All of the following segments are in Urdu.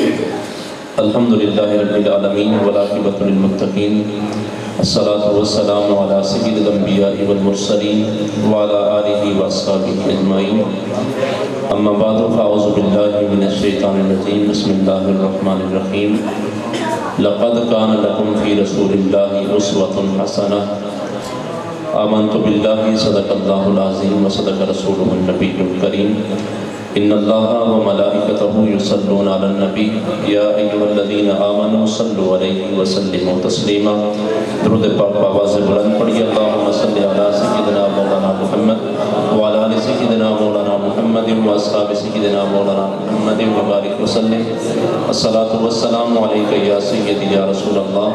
الحمد للہ رب العالمین والعاقبۃ للمتقین الصلاۃ والسلام علی سید الانبیاء والمرسلین وعلی آلہ واصحابہ اجمعین اما بعد فاعوذ باللہ من الشیطان الرجیم بسم اللہ الرحمن الرحیم لقد کان لکم فی رسول اللہ اسوۃ حسنہ آمنت باللہ صدق اللہ العظیم وصدق رسولہ النبی الکریم ان اللہ وملائکتہ یصلون علی النبی یا ایھا الذین آمنوا صلوا علیہ وسلموا تسلیما۔ درود پاک بآواز بلند پڑھیے۔ اللہم صلی علی سیدنا مولانا محمد وعلی آل سیدنا مولانا محمد واصحاب سیدنا مولانا محمد وبارک وسلم۔ الصلاۃ والسلام علیک یا سیدی یا رسول اللہ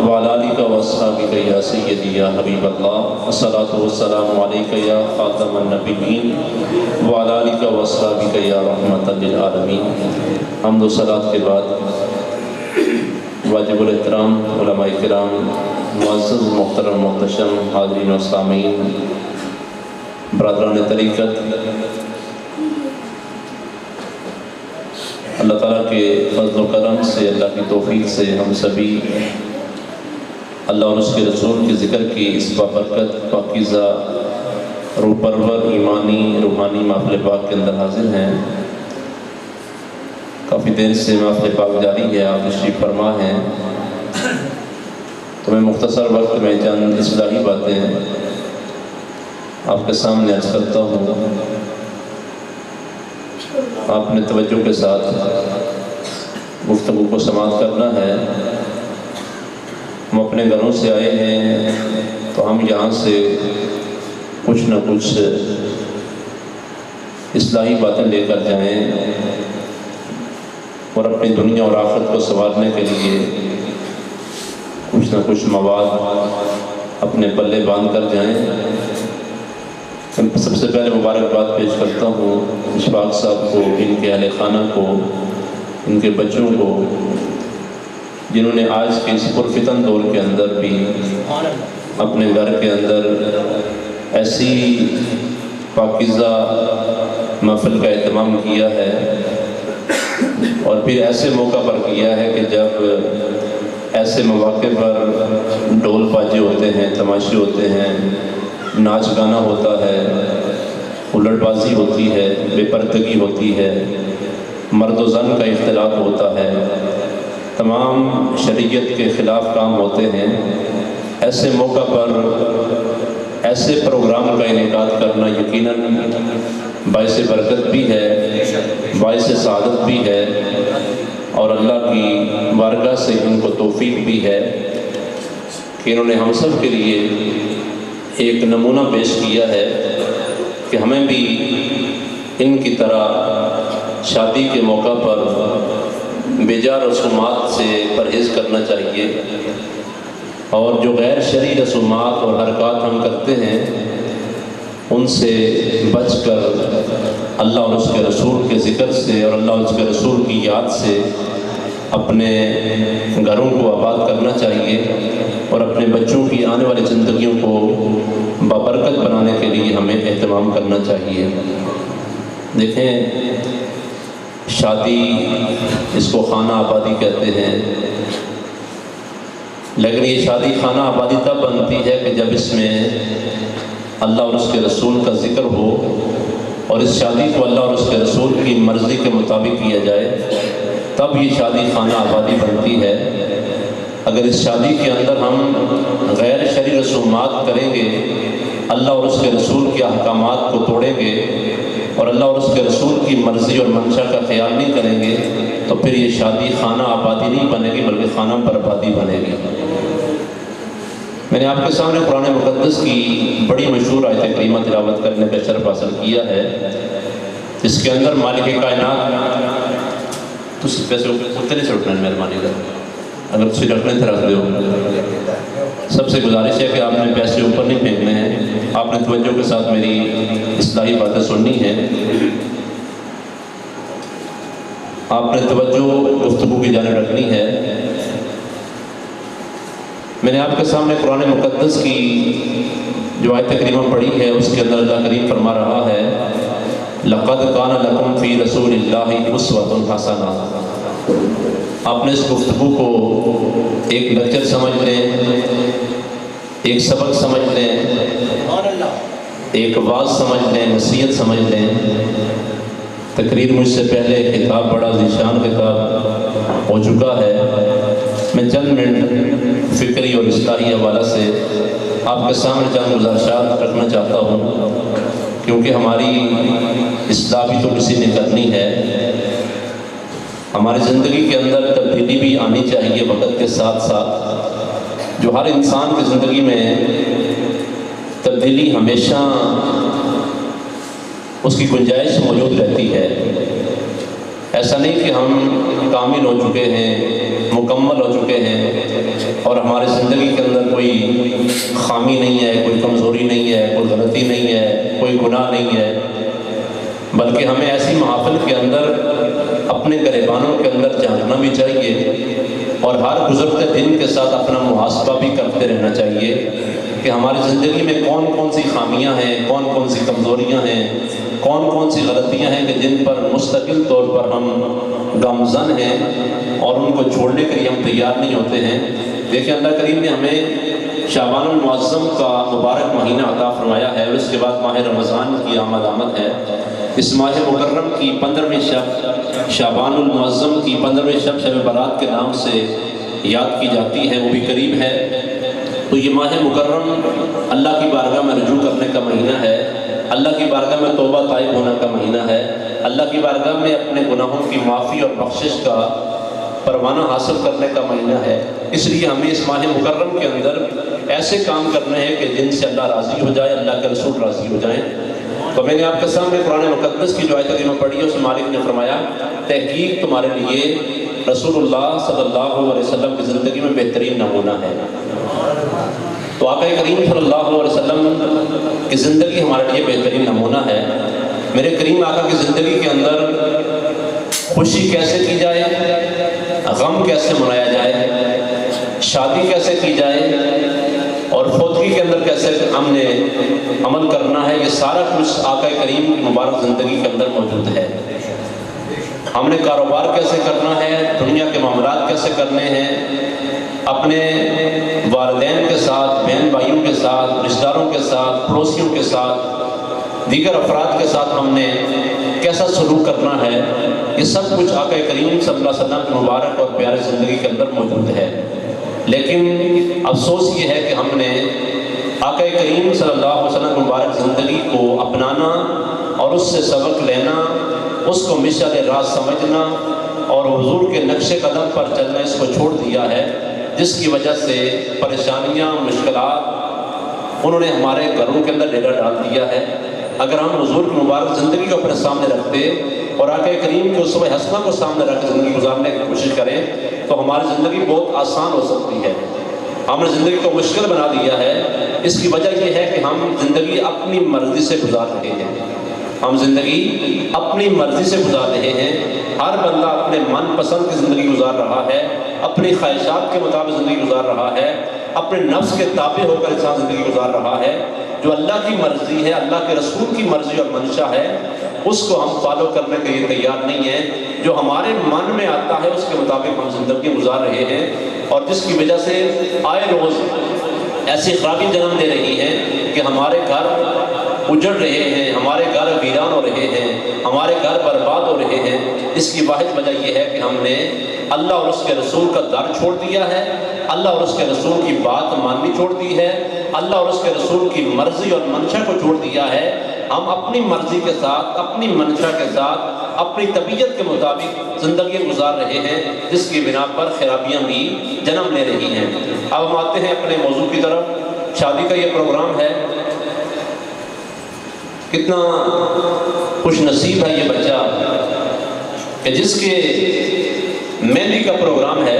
وعلی آلک واصحابک یا سیدی یا حبیب اللہ۔ الصلاۃ والسلام علیک یا خاتم النبیین وعلی آلک واصحابک یا رحمۃ للعالمین۔ حمد و صلاۃ کے بعد واجب الاحترام علماء کرام، معزز محترم محتشم حاضرین و سامعین، برادران طریقت، اللہ تعالیٰ کے فضل و کرم سے، اللہ کی توفیق سے ہم سبھی اللہ اور اس کے رسول کے ذکر کی اس بابرکت پاکیزہ روح پرور ایمانی روحانی محفل پاک کے اندر حاضر ہیں۔ کافی دیر سے محفل پاک جاری ہے، آپ تشریف فرما ہیں، تو میں مختصر وقت میں چند اصلاحی باتیں آپ کے سامنے عرض کرتا ہوں۔ آپ نے توجہ کے ساتھ گفتگو کو سماعت کرنا ہے۔ ہم اپنے گھروں سے آئے ہیں تو ہم یہاں سے کچھ نہ کچھ اصلاحی باتیں لے کر جائیں اور اپنی دنیا اور آخرت کو سنوارنے کے لیے کچھ نہ کچھ مواد اپنے پلے باندھ کر جائیں۔ سب سے پہلے مبارکباد پیش کرتا ہوں اشفاق صاحب کو، ان کے اہل خانہ کو، ان کے بچوں کو، جنہوں نے آج کے اس پرفتن دور کے اندر بھی اپنے گھر کے اندر ایسی پاکیزہ محفل کا اہتمام کیا ہے، اور پھر ایسے موقع پر کیا ہے کہ جب ایسے مواقع پر ڈھول باجے ہوتے ہیں، تماشے ہوتے ہیں، ناچ گانا ہوتا ہے، الٹ بازی ہوتی ہے، بے پردگی ہوتی ہے، مرد و زن کا اختلاط ہوتا ہے، تمام شریعت کے خلاف کام ہوتے ہیں، ایسے موقع پر ایسے پروگرام کا انعقاد کرنا یقیناً باعث برکت بھی ہے، باعث سعادت بھی ہے، اور اللہ کی بارگاہ سے ان کو توفیق بھی ہے کہ انہوں نے ہم سب کے لیے ایک نمونہ پیش کیا ہے کہ ہمیں بھی ان کی طرح شادی کے موقع پر بیجا رسومات سے پرہیز کرنا چاہیے، اور جو غیر شرعی رسومات اور حرکات ہم کرتے ہیں ان سے بچ کر اللہ اور اس کے رسول کے ذکر سے اور اللہ اور اس کے رسول کی یاد سے اپنے گھروں کو آباد کرنا چاہیے، اور اپنے بچوں کی آنے والی زندگیوں کو بابرکت بنانے کے لیے ہمیں اہتمام کرنا چاہیے۔ دیکھیں، شادی اس کو خانہ آبادی کہتے ہیں، لیکن یہ شادی خانہ آبادی تب بنتی ہے کہ جب اس میں اللہ اور اس کے رسول کا ذکر ہو، اور اس شادی کو اللہ اور اس کے رسول کی مرضی کے مطابق کیا جائے، تب یہ شادی خانہ آبادی بنتی ہے۔ اگر اس شادی کے اندر ہم غیر شرعی رسومات کریں گے، اللہ اور اس کے رسول کے احکامات کو توڑیں گے، اور اللہ اور اس کے رسول کی مرضی اور منشا کا خیال نہیں کریں گے، تو پھر یہ شادی خانہ آبادی نہیں بنے گی بلکہ خانہ بربادی بنے گی۔ میں نے آپ کے سامنے قرآن مقدس کی بڑی مشہور آیت کریمہ تلاوت کرنے کا شرف حاصل کیا ہے، جس کے اندر مالک کائنات تو پیسے اتنے سے اٹھنا ہے، مہربانی کر اگر تسی رکھنے تھے رکھ دو۔ سب سے گزارش ہے کہ آپ نے پیسے اوپر نہیں پھینکنے ہیں، آپ نے توجہ کے ساتھ میری اصلاحی باتیں سننی ہیں، آپ نے توجہ گفتگو کی جانب رکھنی ہے۔ میں نے آپ کے سامنے قرآن مقدس کی جو آیت کریمہ پڑھی ہے، اس کے اندر اللہ کریم فرما رہا ہے لقد کان لکم فی رسول اللہ اسوۃ حسنہ۔ آپ نے اس گفتگو کو ایک لیکچر سمجھ لیں، ایک سبق سمجھ لیں، ایک واعظ سمجھ لیں، نصیحت سمجھ لیں۔ تقریر مجھ سے پہلے کتاب بڑا ذیشان کتاب ہو چکا ہے، میں چند منٹ فکری اور اصلاحی حوالہ سے آپ کے سامنے چند گزارشات رکھنا چاہتا ہوں، کیونکہ ہماری اصلاح بھی تو کسی نے کرنی ہے۔ ہماری زندگی کے اندر تبدیلی بھی آنی چاہیے وقت کے ساتھ ساتھ۔ جو ہر انسان کی زندگی میں تبدیلی ہمیشہ اس کی گنجائش موجود رہتی ہے۔ ایسا نہیں کہ ہم کامل ہو چکے ہیں، مکمل ہو چکے ہیں اور ہماری زندگی کے اندر کوئی خامی نہیں ہے، کوئی کمزوری نہیں ہے، کوئی غلطی نہیں ہے، کوئی گناہ نہیں ہے، بلکہ ہمیں ایسی محافل کے اندر اپنے گریبانوں کے اندر جھانکنا بھی چاہیے اور ہر گزرتے دن کے ساتھ اپنا محاسبہ بھی کرتے رہنا چاہیے کہ ہماری زندگی میں کون کون سی خامیاں ہیں، کون کون سی کمزوریاں ہیں، کون کون سی غلطیاں ہیں کہ جن پر مستقل طور پر ہم گامزن ہیں اور ان کو چھوڑنے کے لیے ہم تیار نہیں ہوتے ہیں۔ دیکھیں، اللہ کریم نے ہمیں شعبان المعظم کا مبارک مہینہ عطا فرمایا ہے اور اس کے بعد ماہ رمضان کی آمد ہے۔ اس ماہ مکرم کی 15ویں شب، شعبان المعظم کی 15ویں شب شب برات کے نام سے یاد کی جاتی ہے، وہ بھی قریب ہے۔ تو یہ ماہ مکرم اللہ کی بارگاہ میں رجوع کرنے کا مہینہ ہے، اللہ کی بارگاہ میں توبہ طائب ہونے کا مہینہ ہے، اللہ کی بارگاہ میں اپنے گناہوں کی معافی اور بخشش کا پروانہ حاصل کرنے کا مہینہ ہے۔ اس لیے ہمیں اس ماہ مکرم کے اندر ایسے کام کرنے ہیں کہ جن سے اللہ راضی ہو جائے، اللہ کے رسول راضی ہو جائیں۔ تو میں نے آپ کے سامنے قرآن مقدس کی جو آیت کریمہ پڑھی ہے، اس میں مالک نے فرمایا تحقیق تمہارے لیے رسول اللہ صلی اللہ علیہ وسلم کی زندگی میں بہترین نمونہ ہے۔ تو آقا کریم صلی اللہ علیہ وسلم کی زندگی ہمارے لیے بہترین نمونہ ہے۔ میرے کریم آقا کی زندگی کے اندر خوشی کیسے کی جائے، غم کیسے منایا جائے، شادی کیسے کی جائے اور فوتگی کے اندر کیسے ہم نے عمل کرنا ہے، یہ سارا کچھ آقا کریم کی مبارک زندگی کے اندر موجود ہے۔ ہم نے کاروبار کیسے کرنا ہے، دنیا کے معاملات کیسے کرنے ہیں، اپنے والدین کے ساتھ، بہن بھائیوں کے ساتھ، رشتہ داروں کے ساتھ، پڑوسیوں کے ساتھ، دیگر افراد کے ساتھ ہم نے کیسا سلوک کرنا ہے، یہ سب کچھ آقا کریم صلی اللہ علیہ وسلم کی مبارک اور پیاری زندگی کے اندر موجود ہے۔ لیکن افسوس یہ ہے کہ ہم نے آقا کریم صلی اللہ علیہ وسلم کی مبارک زندگی کو اپنانا اور اس سے سبق لینا، اس کو مشعل راہ سمجھنا اور حضور کے نقش قدم پر چلنا، اس کو چھوڑ دیا ہے، جس کی وجہ سے پریشانیاں، مشکلات انہوں نے ہمارے گھروں کے اندر ڈیرا ڈال دیا ہے۔ اگر ہم حضور کی مبارک زندگی کو اپنے سامنے رکھتے اور آقا کریم کے اسوہ حسنہ کو سامنے رکھ کے زندگی گزارنے کی کوشش کریں تو ہماری زندگی بہت آسان ہو سکتی ہے۔ ہم نے زندگی کو مشکل بنا دیا ہے۔ اس کی وجہ یہ ہے کہ ہم زندگی اپنی مرضی سے گزار رہے ہیں، ہم زندگی اپنی مرضی سے گزار رہے ہیں۔ ہر بندہ اپنے من پسند کی زندگی گزار رہا ہے، اپنی خواہشات کے مطابق زندگی گزار رہا ہے، اپنے نفس کے تابع ہو کر انسان زندگی گزار رہا ہے۔ جو اللہ کی مرضی ہے، اللہ کے رسول کی مرضی اور منشا ہے، اس کو ہم فالو کرنے کے لیے تیار نہیں ہیں۔ جو ہمارے من میں آتا ہے اس کے مطابق ہم زندگی گزار رہے ہیں، اور جس کی وجہ سے آئے روز ایسی خرابی جنم دے رہی ہے کہ ہمارے گھر اجڑ رہے ہیں، ہمارے گھر ویران ہو رہے ہیں، ہمارے گھر برباد ہو رہے ہیں۔ اس کی واحد وجہ یہ ہے کہ ہم نے اللہ اور اس کے رسول کا در چھوڑ دیا ہے، اللہ اور اس کے رسول کی بات ماننی چھوڑ دی ہے، اللہ اور اس کے رسول کی مرضی اور منشا کو چھوڑ دیا ہے۔ ہم اپنی مرضی کے ساتھ، اپنی منشا کے ساتھ، اپنی طبیعت کے مطابق زندگی گزار رہے ہیں، جس کی بنا پر خرابیاں بھی جنم لے رہی ہیں۔ اب ہم آتے ہیں اپنے موضوع کی طرف۔ شادی کا یہ پروگرام ہے، کتنا خوش نصیب ہے یہ بچہ کہ جس کے مہندی کا پروگرام ہے،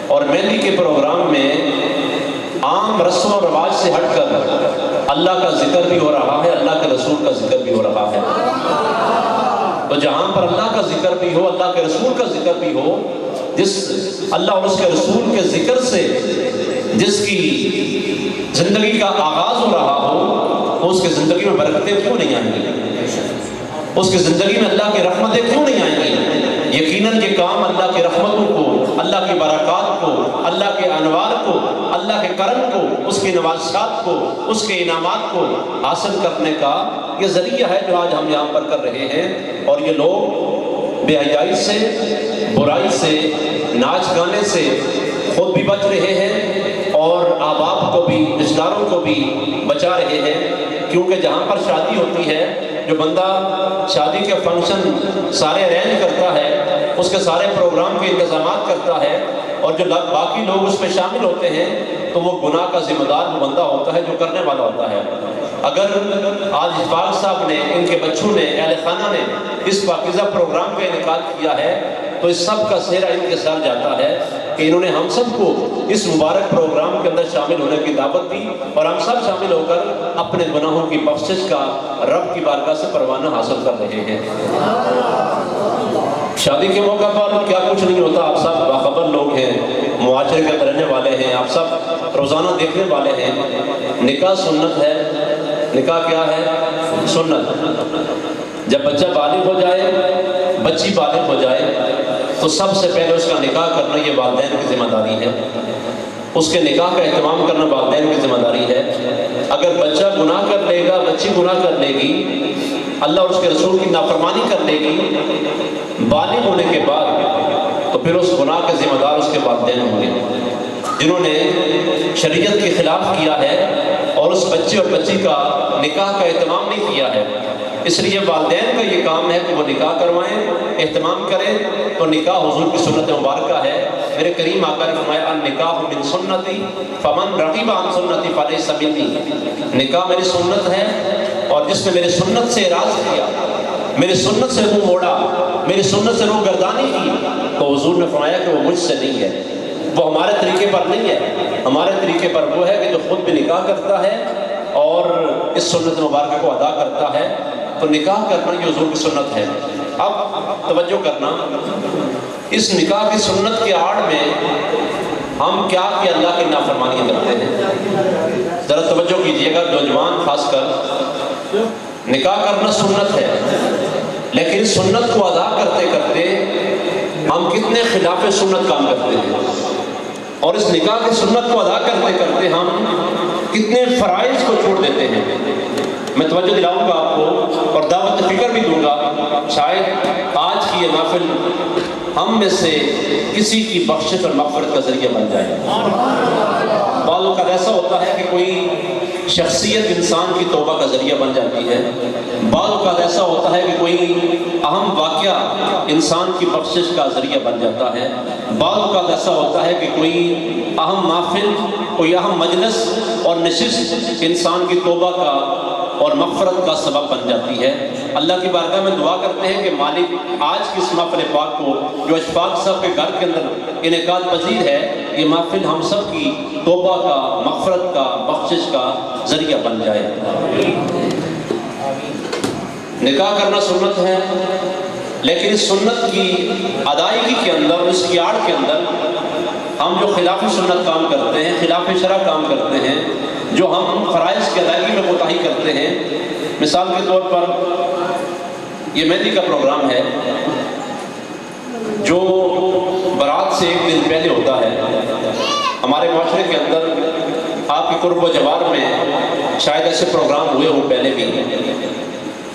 اور مہندی کے پروگرام میں عام رسم و رواج سے ہٹ کر اللہ کا ذکر بھی ہو رہا ہے، اللہ کے رسول کا ذکر بھی ہو رہا ہے۔ تو جہاں پر اللہ کا ذکر بھی ہو، اللہ کے رسول کا ذکر بھی ہو، جس اللہ اور اس کے رسول کے ذکر سے جس کی زندگی کا آغاز ہو رہا ہو، اس کی زندگی میں برکتیں کیوں نہیں آئیں گی؟ اس کی زندگی میں اللہ کی رحمتیں کیوں نہیں آئیں گی؟ یقیناً یہ کام اللہ کی رحمتوں کو، اللہ کی برکات کو، اللہ کے انوار کو، اللہ کے کرم کو، اس کی نوازشات کو، اس کے انعامات کو حاصل کرنے کا یہ ذریعہ ہے جو آج ہم یہاں پر کر رہے ہیں۔ اور یہ لوگ بے حیائی سے، برائی سے، ناچ گانے سے خود بھی بچ رہے ہیں اور احباب کو بھی، رشتہ داروں کو بھی بچا رہے ہیں، کیونکہ جہاں پر شادی ہوتی ہے، جو بندہ شادی کے فنکشن سارے ارینج کرتا ہے، اس کے سارے پروگرام کے انتظامات کرتا ہے، اور جو باقی لوگ اس میں شامل ہوتے ہیں، تو وہ گناہ کا ذمہ دار وہ بندہ ہوتا ہے جو کرنے والا ہوتا ہے۔ اگر آج اشفاق صاحب نے، ان کے بچوں نے، اہل خانہ نے اس پاکیزہ پروگرام کا انعقاد کیا ہے، تو اس سب کا سہرا ان کے ساتھ جاتا ہے کہ انہوں نے ہم سب کو اس مبارک پروگرام کے اندر شامل ہونے کی دعوت دی، اور ہم سب شامل ہو کر اپنے گناہوں کی بخشش کا رب کی بارگاہ سے پروانہ حاصل کر رہے ہیں۔ شادی کے موقع پر کیا کچھ نہیں ہوتا، آپ سب باخبر لوگ ہیں، معاشرے کے رہنے والے ہیں، آپ سب روزانہ دیکھنے والے ہیں۔ نکاح سنت ہے۔ نکاح کیا ہے؟ سنت۔ جب بچہ بالغ ہو جائے، بچی بالغ ہو جائے، تو سب سے پہلے اس کا نکاح کرنا یہ والدین کی ذمہ داری ہے۔ اس کے نکاح کا اہتمام کرنا والدین کی ذمہ داری ہے۔ اگر بچہ گناہ کر لے گا، بچی گناہ کر لے گی، اللہ اور اس کے رسول کی نافرمانی کر لے گی بالغ ہونے کے بعد، تو پھر اس گناہ کے ذمہ دار اس کے والدین ہوں گے، جنہوں نے شریعت کے خلاف کیا ہے اور اس بچے اور بچی کا نکاح کا اہتمام نہیں کیا ہے۔ اس لیے والدین کا یہ کام ہے کہ وہ نکاح کروائیں، اہتمام کریں۔ تو نکاح حضور کی سنت مبارکہ ہے۔ میرے کریم آقا نے فرمایا النکاح من سنتی فمن رغب عن سنتی فلیس منی۔ نکاح میری سنت ہے، اور جس نے میری سنت سے اعراض کیا، میری سنت سے منہ موڑا، میری سنت سے روح گردانی کی، تو حضور نے فرمایا کہ وہ مجھ سے نہیں ہے، وہ ہمارے طریقے پر نہیں ہے۔ ہمارے طریقے پر وہ ہے کہ جو خود بھی نکاح کرتا ہے اور اس سنت مبارکہ کو ادا کرتا ہے۔ تو نکاح کرنا یہ حضور کی سنت ہے۔ اب توجہ کرنا، اس نکاح کی سنت کے آڑ میں ہم کیا کہ اللہ کی نافرمانی کرتے ہیں۔ ذرا توجہ کیجئے گا، نوجوان خاص کر، نکاح کرنا سنت ہے، لیکن اس سنت کو ادا کرتے کرتے ہم کتنے خلاف سنت کام کرتے ہیں، اور اس نکاح کی سنت کو ادا کرتے کرتے ہم کتنے فرائض کو چھوڑ دیتے ہیں۔ میں توجہ دلاؤں گا آپ کو اور دعوت فکر بھی دوں گا، شاید آج کی یہ محفل ہم میں سے کسی کی بخشش اور مغفرت کا ذریعہ بن جائے۔ بعض اوقات ایسا ہوتا ہے کہ کوئی شخصیت انسان کی توبہ کا ذریعہ بن جاتی ہے، بعض اوقات ایسا ہوتا ہے کہ کوئی اہم واقعہ انسان کی بخشش کا ذریعہ بن جاتا ہے، بعض اوقات ایسا ہوتا ہے کہ کوئی اہم محفل، کوئی اہم مجلس اور نشست انسان کی توبہ کا اور مغفرت کا سبب بن جاتی ہے۔ اللہ کی بارگاہ میں دعا کرتے ہیں کہ مالک آج کی اس محفل پاک کو جو اشفاق صاحب کے گھر کے اندر انعقاد پذیر ہے، یہ محفل ہم سب کی توبہ کا، مغفرت کا، بخشش کا ذریعہ بن جائے۔ نکاح کرنا سنت ہے، لیکن اس سنت کی ادائیگی کے اندر، اس کی آڑ کے اندر ہم جو خلاف سنت کام کرتے ہیں، خلاف شرع کام کرتے ہیں، جو ہم فرائض کی ادائیگی میں کوتاہی کرتے ہیں۔ مثال کے طور پر یہ مہندی کا پروگرام ہے جو برات سے ایک دن پہلے ہوتا ہے۔ ہمارے معاشرے کے اندر، آپ کے قرب و جوار میں شاید ایسے پروگرام ہوئے ہوں پہلے بھی۔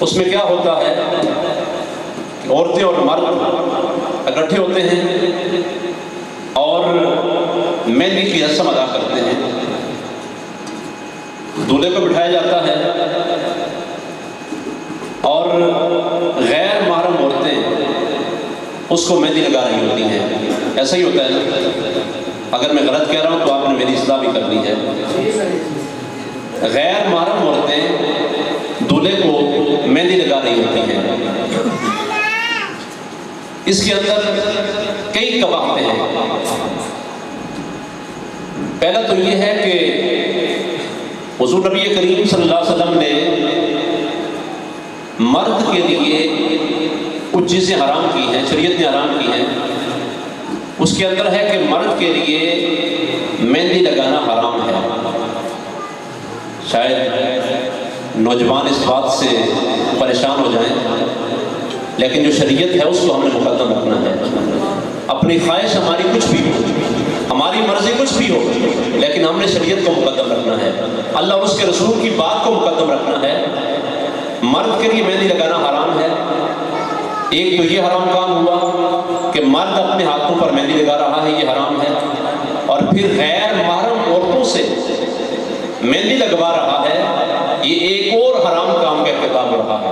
اس میں کیا ہوتا ہے، عورتیں اور مرد اکٹھے ہوتے ہیں اور مہندی کی رسم ادا کرتے ہیں۔ دولہے کو بٹھایا جاتا ہے اور غیر محرم عورتیں اس کو مہندی لگا رہی ہوتی ہیں۔ ایسا ہی ہوتا ہے نا؟ اگر میں غلط کہہ رہا ہوں تو آپ نے میری اصلاح بھی کرنی ہے۔ غیر محرم عورتیں دولہے کو مہندی لگا رہی ہوتی ہیں۔ اس کے اندر کئی قباحتیں ہیں۔ پہلا تو یہ ہے کہ حضور نبی کریم صلی اللہ علیہ وسلم نے مرد کے لیے کچھ چیزیں حرام کی ہیں، شریعت نے حرام کی ہیں۔ اس کے اندر ہے کہ مرد کے لیے مہندی لگانا حرام ہے۔ شاید نوجوان اس بات سے پریشان ہو جائیں لیکن جو شریعت ہے اس کو ہم نے مقدم رکھنا ہے. اپنی خواہش ہماری کچھ بھی ہو، ہماری مرضی کچھ بھی ہو، لیکن ہم نے شریعت کو مقدم رکھنا ہے، اللہ اور اس کے رسول کی بات کو مقدم رکھنا ہے. مرد کے لیے مہندی لگانا حرام ہے. ایک تو یہ حرام کام ہوا کہ مرد اپنے ہاتھوں پر مہندی لگا رہا ہے، یہ حرام ہے. اور پھر غیر محرم عورتوں سے مہندی لگوا رہا ہے، یہ ایک اور حرام کام کا ارتکاب ہو رہا ہے.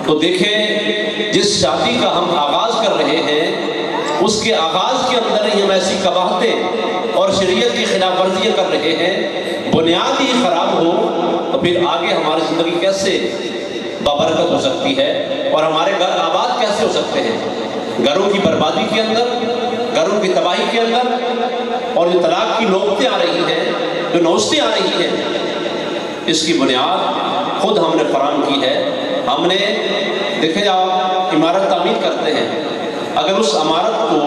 تو دیکھیں، جس شادی کا ہم آغاز کر رہے ہیں اس کے آغاز کے اندر ہی ہم ایسی قباحتیں اور شریعت کی خلاف ورزیاں کر رہے ہیں، بنیاد ہی خراب ہو تو پھر آگے ہماری زندگی کیسے بابرکت ہو سکتی ہے اور ہمارے گھر آباد کیسے ہو سکتے ہیں؟ گھروں کی بربادی کے اندر، گھروں کی تباہی کے اندر، اور جو طلاق کی نوبتیں آ رہی ہیں، جو نوستیں آ رہی ہیں، اس کی بنیاد خود ہم نے فراہم کی ہے. ہم نے دیکھیں، آپ عمارت تعمیر کرتے ہیں، اگر اس عمارت کو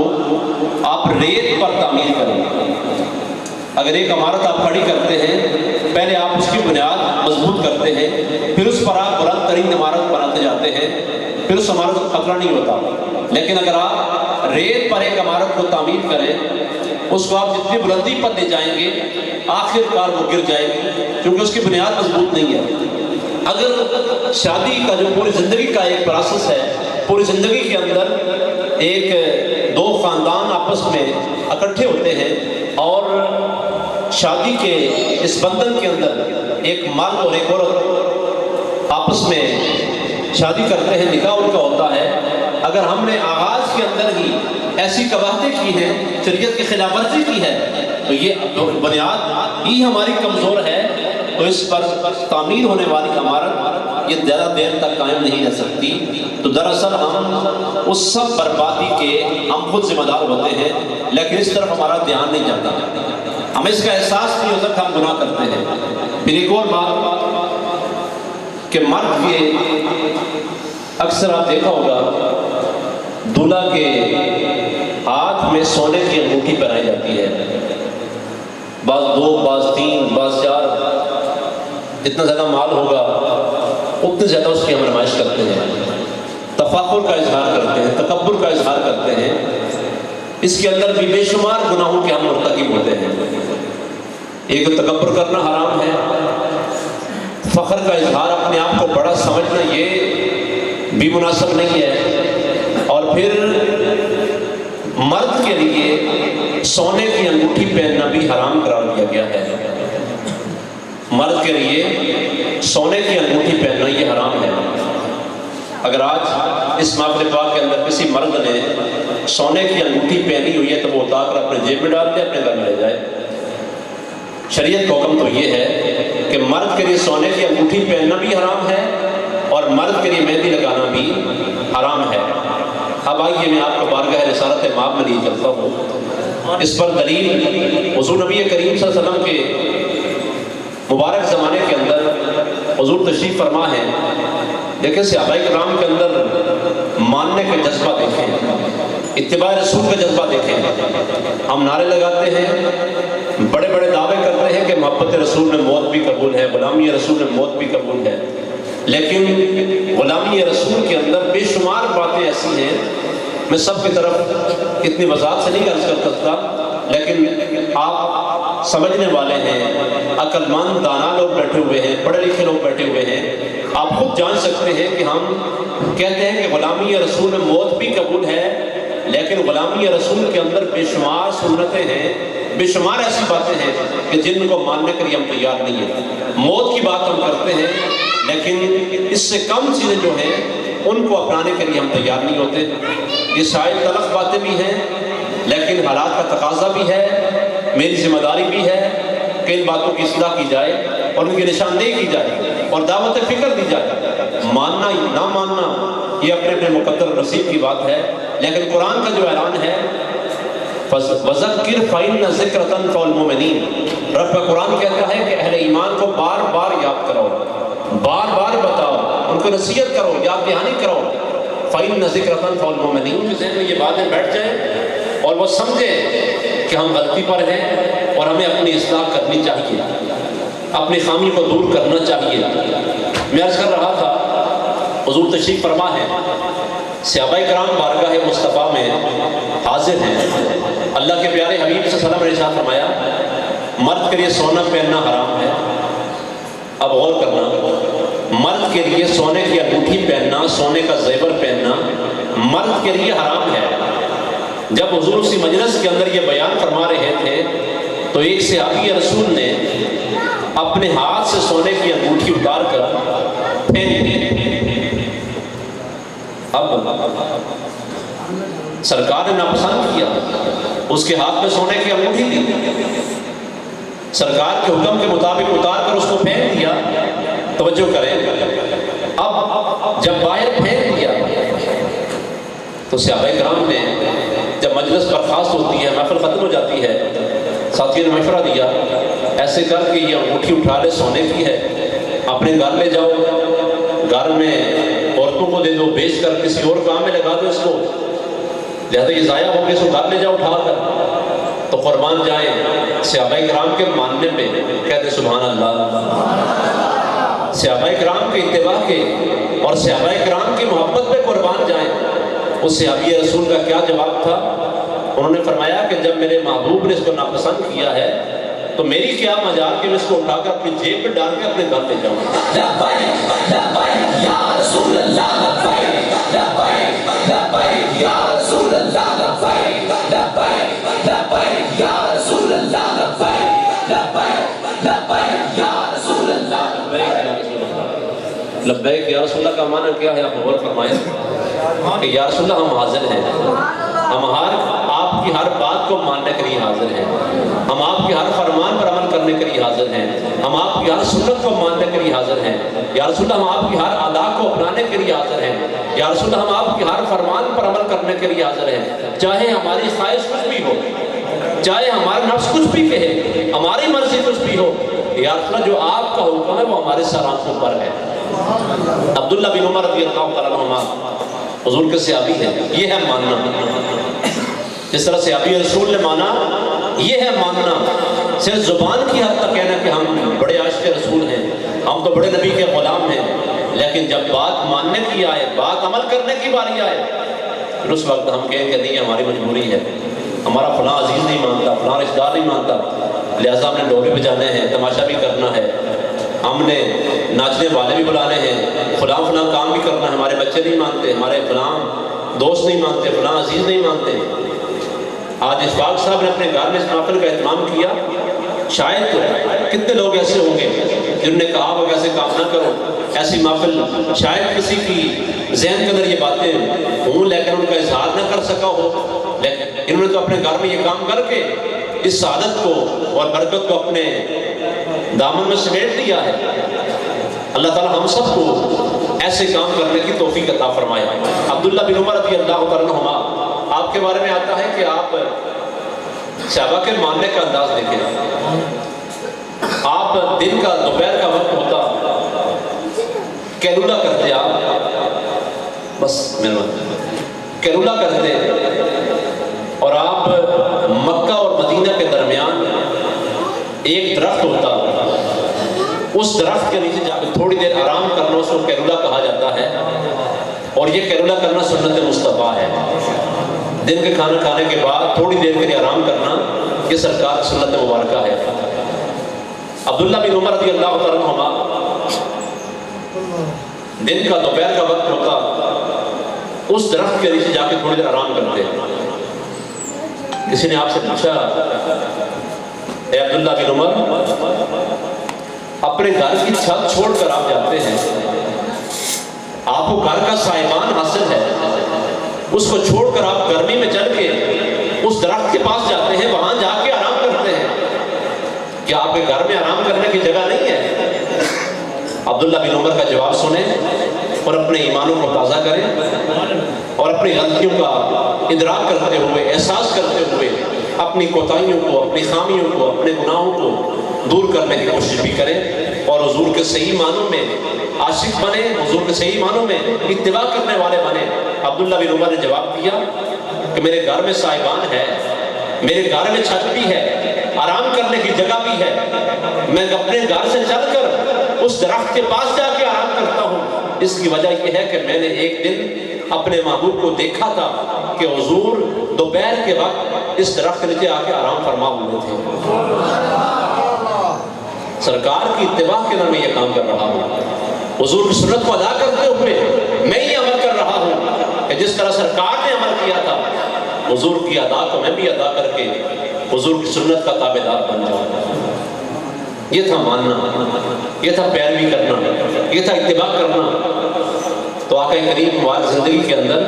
آپ ریت پر تعمیر کریں، اگر ایک عمارت آپ کھڑی کرتے ہیں، پہلے آپ اس کی بنیاد مضبوط کرتے ہیں، پھر اس پر آپ بلند ترین عمارت بناتے جاتے ہیں، پھر اس عمارت کو خطرہ نہیں ہوتا. لیکن اگر آپ ریت پر ایک عمارت کو تعمیر کریں، اس کو آپ جتنی بلندی پر لے جائیں گے آخر کار وہ گر جائے گی، کیونکہ اس کی بنیاد مضبوط نہیں ہے. اگر شادی کا جو پوری زندگی کا ایک پروسیس ہے، پوری زندگی کے اندر ایک دو خاندان آپس میں اکٹھے ہوتے ہیں اور شادی کے اس بندھن کے اندر ایک مرد اور ایک عورت آپس میں شادی کرتے ہیں، نکاح ان کا ہوتا ہے. اگر ہم نے آغاز کے اندر ہی ایسی قباحتیں کی ہیں، شریعت کی خلاف ورزی کی ہے، تو یہ بنیاد ہی ہماری کمزور ہے، تو اس پر تعمیر ہونے والی عمارت یہ زیادہ دیر تک قائم نہیں رہ سکتی. تو دراصل ہم اس سب بربادی کے ہم خود ذمہ دار ہوتے ہیں، لیکن اس طرف ہمارا دھیان نہیں جاتا، ہمیں اس کا احساس نہیں ہوتا کہ ہم گناہ کرتے ہیں. پھر ایک اور بات کہ مرد کے اکثر آپ دیکھا ہوگا دولہا کے ہاتھ میں سونے کی انگوٹھی پہنائی جاتی ہے، بعض 2، بعض 3، بعض 4. جتنا زیادہ مال ہوگا اتنے زیادہ اس کی ہم نمائش کرتے ہیں، تفاخر کا اظہار کرتے ہیں، تکبر کا اظہار کرتے ہیں. اس کے اندر بھی بے شمار گناہوں کے ہم مرتکب ہوتے ہیں. ایک تکبر کرنا حرام ہے، فخر کا اظہار، اپنے آپ کو بڑا سمجھنا یہ بھی مناسب نہیں ہے. اور پھر مرد کے لیے سونے کی انگوٹھی پہننا بھی حرام قرار دیا گیا ہے. مرد کے لیے سونے کی انگوٹھی پہننا یہ حرام ہے. اگر آج اس محفل پاک کے اندر کسی مرد نے سونے کی انگوٹھی پہنی ہوئی ہے تو وہ اتار کر اپنے جیب میں ڈال دے، اپنے گھر میں لے جائے. شریعت کا حکم تو یہ ہے کہ مرد کے لیے سونے کی انگوٹھی پہننا بھی حرام ہے اور مرد کے لیے مہندی لگانا بھی حرام ہے. اب آئیے میں آپ کو بارگاہ رسالت مآب میں لیے چلتا ہوں. اس پر دلیل حضور نبی کریم صلی اللہ علیہ وسلم کے مبارک زمانے کے اندر حضور تشریف فرما ہے. دیکھیں صحابہ کرام کے اندر ماننے کا جذبہ دیکھیں، اتباع رسول کا جذبہ دیکھیں. ہم نعرے لگاتے ہیں، بڑے بڑے دعوے کرتے ہیں کہ محبت رسول میں موت بھی قبول ہے، غلامی رسول میں موت بھی قبول ہے، لیکن غلامی رسول کے اندر بے شمار باتیں ایسی ہیں. میں سب کی طرف اتنی وضاحت سے نہیں عرض کر سکتا، لیکن آپ سمجھنے والے ہیں، عقل مند دانا لوگ بیٹھے ہوئے ہیں، پڑھے لکھے لوگ بیٹھے ہوئے ہیں، آپ خود جان سکتے ہیں کہ ہم کہتے ہیں کہ غلامی رسول میں موت بھی قبول ہے، لیکن غلامی رسول کے اندر بے شمار سنتیں ہیں، بے شمار ایسی باتیں ہیں کہ جن کو ماننے کے لیے ہم تیار نہیں ہیں. موت کی بات ہم کرتے ہیں، لیکن اس سے کم چیزیں جو ہیں ان کو اپنانے کے لیے ہم تیار نہیں ہوتے. یہ شاید تلخ باتیں بھی ہیں، لیکن حالات کا تقاضا بھی ہے، میری ذمہ داری بھی ہے کہ ان باتوں کی اصلاح کی جائے اور ان کی نشاندہی کی جائے اور دعوت فکر دی جائے. ماننا نہ ماننا یہ اپنے اپنے مقدر نصیب کی بات ہے، لیکن قرآن کا جو اعلان ہے وَذَكِّرْ فَإِنَّ ذِكْرَ تَنفَعُ الْمُؤْمِنِينَ، رب کا قرآن کہتا ہے کہ اہل ایمان کو بار بار یاد کرو، بار بار بتاؤ، ان کو نصیحت کرو، یاد دہانی کرو. فَإِنَّ ذِكْرَ تَنفَعُ الْمُؤْمِنِينَ، کہ ذہن میں یہ باتیں بیٹھ جائیں اور وہ سمجھیں کہ ہم غلطی پر ہیں اور ہمیں اپنی اصلاح کرنی چاہیے، اپنی خامی کو دور کرنا چاہیے. میں عرض کر رہا تھا حضور تشریف فرما ہے، صحابہ کرام بارگاہ مصطفیٰ میں حاضر ہیں. اللہ کے پیارے حبیب صلی اللہ علیہ وسلم نے ارشاد فرمایا مرد کے لیے سونا پہننا حرام ہے. اب غور کرنا، مرد کے لیے سونے کی انگوٹھی پہننا، سونے کا زیور پہننا مرد کے لیے حرام ہے. جب حضور اسی مجلس کے اندر یہ بیان فرما رہے تھے تو ایک صحابی رسول نے اپنے ہاتھ سے سونے کی انگوٹھی اتار کر پھینک دی. اب سرکار نے ناپسند کیا، اس کے ہاتھ میں سونے کی انگوٹھی دی، سرکار کے حکم کے مطابق اتار کر اس کو پھینک دیا. توجہ کریں، اب جب باہر پھینک دیا تو صحابہ کرام نے جب مجلس برخاست ہوتی ہے، محفل ختم ہو جاتی ہے، ساتھیوں نے مشورہ دیا ایسے کر کے یہ انگوٹھی اٹھا لے، سونے کی ہے، اپنے گھر لے جاؤ، گھر میں عورتوں کو دے دو، بیچ کر کسی اور کام میں لگا دو اس کو، لہذا یہ ضائع ہو گیا، اس کو گھر لے جاؤ اٹھا کر. تو قربان جائیں صحابہ کرام کے ماننے پہ، کہتے سبحان اللہ. صحابہ کرام کے اتباع کے اور صحابہ کرام کی محبت پہ قربان جائیں. اس صحابی رسول کا کیا جواب تھا؟ انہوں نے فرمایا کہ جب میرے محبوب نے اس کو ناپسند کیا ہے تو میری کیا مجال کہ میں اس کو اٹھا کر اپنی جیب میں ڈال کے اپنے گھر لے جاؤں. لبیک لبیک یا رسول اللہ، لبیک لبیک لبیک یا رسول اللہ، لبیک لبیک لبیک یا رسول اللہ، لبیک لبیک لبیک یا رسول اللہ. لبیک یا رسول اللہ کا معنی کیا ہے؟ آپ غور فرمائیں کہ یا رسول اللہ ہم حاضر ہیں، ہم آپ کی ہر بات کو ماننے کے لیے حاضر ہیں، ہم آپ کے ہر فرمان پر عمل کرنے کے لیے حاضر ہیں، ہم آپ کی ہر سنت کو ماننے کے لیے حاضر ہیں. یا رسول اللہ ہم آپ کی ہر ادا کو اپنانے کے لیے حاضر ہیں. یا رسول اللہ ہم آپ کے ہر فرمان پر عمل کرنے کے لیے حاضر ہیں، چاہے ہماری خواہش کچھ بھی ہو، چاہے ہمارا نفس کچھ بھی کہے، ہماری مرضی کچھ بھی ہو. یا رسول اللہ جو آپ کا حکم ہے وہ ہمارے سر آنکھوں پر ہے. عبداللہ بن عمر رضی اللہ تعالیٰ عنہما حضور کے صحابی ہیں. یہ ہے ماننا، جس طرح صحابی رسول نے مانا، یہ ہے ماننا. صرف زبان کی حد تک کہنا کہ ہم بڑے عاشق رسول ہیں، ہم تو بڑے نبی کے غلام ہیں، لیکن جب بات ماننے کی آئے، بات عمل کرنے کی باری آئے، پھر اس وقت ہم کہیں کہ نہیں ہماری مجبوری ہے، ہمارا فلاں عزیز نہیں مانتا، فلاں رشتہ دار نہیں مانتا، لہٰذا ہم نے ڈولے بجانے ہیں، تماشا بھی کرنا ہے، ہم نے ناچنے والے بھی بلانے ہیں، فلاں فلاں کام بھی کرنا ہے، ہمارے بچے نہیں مانتے، ہمارے فلاں دوست نہیں مانتے، فلاں عزیز نہیں مانتے. آج اشفاق صاحب نے اپنے گھر میں اس محفل کا اہتمام کیا. شاید کتنے لوگ ایسے ہوں گے جنہوں نے کہا وہ ایسے کام نہ کرو، ایسی محفل شاید کسی کی ذہن کے اندر یہ باتیں ہوں لیکن ان کا اظہار نہ کر سکا ہو، لیکن انہوں نے تو اپنے گھر میں یہ کام کر کے اس سعادت کو اور برکت کو اپنے دامن میں سمیٹ دیا ہے. اللہ تعالی ہم سب کو ایسے کام کرنے کی توفیق عطا فرمائے. عبداللہ بن عمر رضی اللہ تعالیٰ عنہما، آپ کے بارے میں آتا ہے کہ آپ صحابہ کے ماننے کا انداز دیکھیں. آپ دن کا دوپہر کا وقت ہوتا کیلولا کرتے، آپ بس کیلولا کرتے اور آپ مکہ اور مدینہ کے درمیان ایک درخت ہوتا، اس درخت کے نیچے جا کے تھوڑی دیر آرام کرنا اس کو کیلولا کہا جاتا ہے. اور یہ کیلولا کرنا سنت مصطفیٰ ہے. دن کے کھانا کھانے کے بعد تھوڑی دیر کے لیے آرام کرنا یہ سرکار سنت مبارکہ ہے. عبداللہ بن عمر رضی اللہ تعالیٰ عنہما دن کا دوپہر کا وقت ہوتا، اس درخت کے نیچے جا کے تھوڑی دیر آرام کرتے. کسی نے آپ سے پوچھا اے عبداللہ بن عمر، اپنے گھر کی چھت چھوڑ کر آپ جاتے ہیں، آپ کو گھر کا سائبان حاصل ہے، اس کو چھوڑ کر آپ گرمی میں چل کے اس درخت کے پاس جاتے ہیں، وہاں جا کے آرام کرتے ہیں، کیا آپ کے گھر میں آرام کرنے کی جگہ نہیں ہے؟ عبداللہ بن عمر کا جواب سنیں اور اپنے ایمانوں کو تازہ کریں اور اپنی غلطیوں کا ادراک کرتے ہوئے، احساس کرتے ہوئے اپنی کوتاہیوں کو، اپنی خامیوں کو، اپنے گناہوں کو دور کرنے کی کوشش بھی کریں اور حضور کے صحیح معنوں میں عاشق بنے، حضور کے صحیح معنوں میں اتباع کرنے والے بنے. عبداللہ بن عمر نے جواب دیا کہ میرے گھر میں سائبان ہے، میرے گھر میں چھت بھی ہے، آرام کرنے کی جگہ بھی ہے، میں اپنے گھر سے چل کر اس درخت کے پاس جا کے آرام کرتا ہوں. اس کی وجہ یہ ہے کہ میں نے ایک دن اپنے محبوب کو دیکھا تھا کہ حضور دوپہر کے وقت اس درخت کے نیچے آ کے آرام فرما ہوئے تھے۔ سرکار کی اتباع کے اندر میں یہ کام کر رہا ہوں، حضور کی سنت کو ادا کرتے ہوئے میں یہ عمل کر رہا ہوں کہ جس طرح سرکار نے عمل کیا تھا، حضور کی ادا کو میں بھی ادا کر کے حضور کی سنت کا تابعدار بن جاؤں۔ یہ تھا ماننا، یہ تھا پیروی کرنا، یہ تھا اتباع کرنا۔ تو آقا کریم مبارک زندگی کے اندر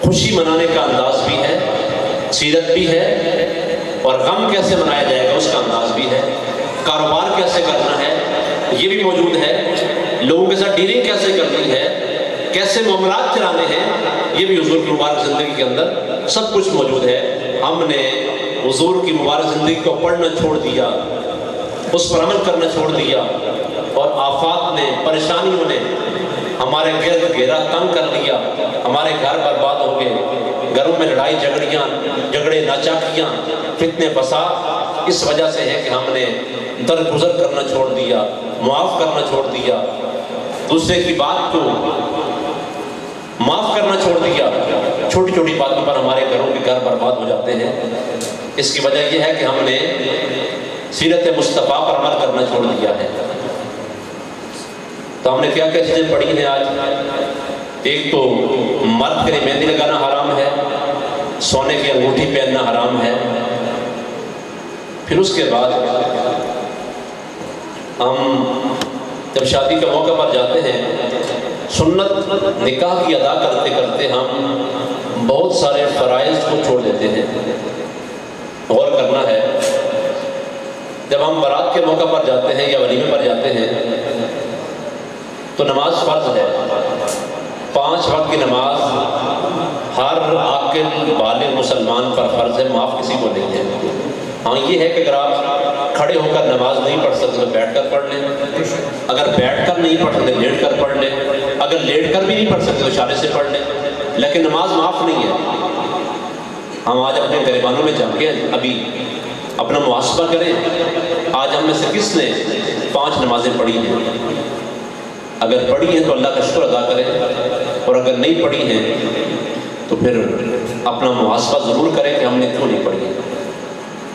خوشی منانے کا انداز بھی ہے، سیرت بھی ہے، اور غم کیسے منایا جائے گا اس کا انداز بھی ہے، کاروبار کیسے کرنا ہے یہ بھی موجود ہے، لوگوں کے ساتھ ڈیلنگ کیسے کرنی ہے، کیسے معاملات چلانے ہیں، یہ بھی حضور کی مبارک زندگی کے اندر سب کچھ موجود ہے۔ ہم نے حضور کی مبارک زندگی کو پڑھنا چھوڑ دیا، اس پر عمل کرنا چھوڑ دیا، اور آفات نے، پریشانیوں نے ہمارے گرد گھیرا تنگ کر لیا، ہمارے گھر برباد ہو گئے، گھروں میں لڑائی جھگڑے ناچاکیاں، فتنے فساد اس وجہ سے ہے کہ ہم نے درگزر کرنا چھوڑ دیا، معاف کرنا چھوڑ دیا، دوسرے کی بات کو معاف کرنا چھوڑ دیا۔ چھوٹی چھوٹی باتوں پر ہمارے گھروں کے گھر برباد ہو جاتے ہیں۔ اس کی وجہ یہ ہے کہ ہم نے سیرت مصطفیٰ پر عمل کرنا چھوڑ دیا ہے۔ تو ہم نے کیا کیا چیزیں پڑھی ہیں آج؟ ایک تو مرد کے لیے مہندی لگانا حرام ہے، سونے کی انگوٹھی پہننا حرام ہے۔ پھر اس کے بعد ہم جب شادی کے موقع پر جاتے ہیں، سنت نکاح کی ادا کرتے کرتے ہم بہت سارے فرائض کو چھوڑ دیتے ہیں۔ غور کرنا ہے، جب ہم بارات کے موقع پر جاتے ہیں یا ولیمے پر جاتے ہیں تو نماز فرض ہے، 5 وقت کی نماز ہر عاقل بالغ مسلمان پر فرض ہے، معاف کسی کو نہیں ہے۔ ہاں یہ ہے کہ اگر آپ کھڑے ہو کر نماز نہیں پڑھ سکتے تو بیٹھ کر پڑھ لیں، اگر بیٹھ کر نہیں پڑھ سکتے لیٹ کر پڑھ لیں، اگر لیٹ کر بھی نہیں پڑھ سکتے تو اشارے سے پڑھ لیں، لیکن نماز معاف نہیں ہے۔ ہم آج اپنے گریبانوں میں جھانکیں، ابھی اپنا محاسبہ کریں، آج ہم میں سے کس نے 5 نمازیں پڑھی ہیں؟ اگر پڑھی ہیں تو اللہ کا شکر ادا کریں، اور اگر نہیں پڑھی ہیں تو پھر اپنا محاسبہ ضرور کریں کہ ہم نے کیوں نہیں پڑھی۔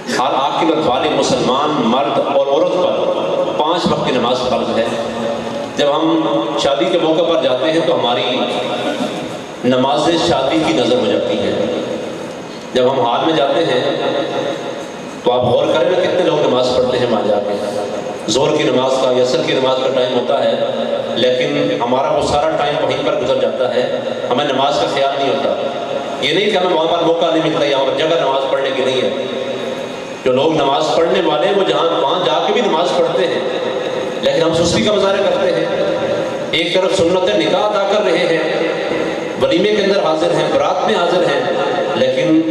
ہر عاقل اور بالغ مسلمان مرد اور عورت پر 5 وقت کی نماز فرض ہے۔ جب ہم شادی کے موقع پر جاتے ہیں تو ہماری نماز شادی کی نظر ہو جاتی ہے۔ جب ہم ہال میں جاتے ہیں تو آپ غور کریں نا کتنے لوگ نماز پڑھتے ہیں وہاں جا کے۔ زور کی نماز کا یا عصر کی نماز کا ٹائم ہوتا ہے، لیکن ہمارا وہ سارا ٹائم وہیں پر گزر جاتا ہے، ہمیں نماز کا خیال نہیں ہوتا۔ یہ نہیں کہ ہمیں وہاں پر موقع نہیں ملتا یا وہاں جگہ نماز پڑھنے کی نہیں ہے۔ جو لوگ نماز پڑھنے والے ہیں وہ وہاں جا کے بھی نماز پڑھتے ہیں، لیکن ہم سستی کا مظاہرہ کرتے ہیں۔ ایک طرف سنت نکاح ادا کر رہے ہیں، ولیمے کے اندر حاضر ہیں، برات میں حاضر ہیں، لیکن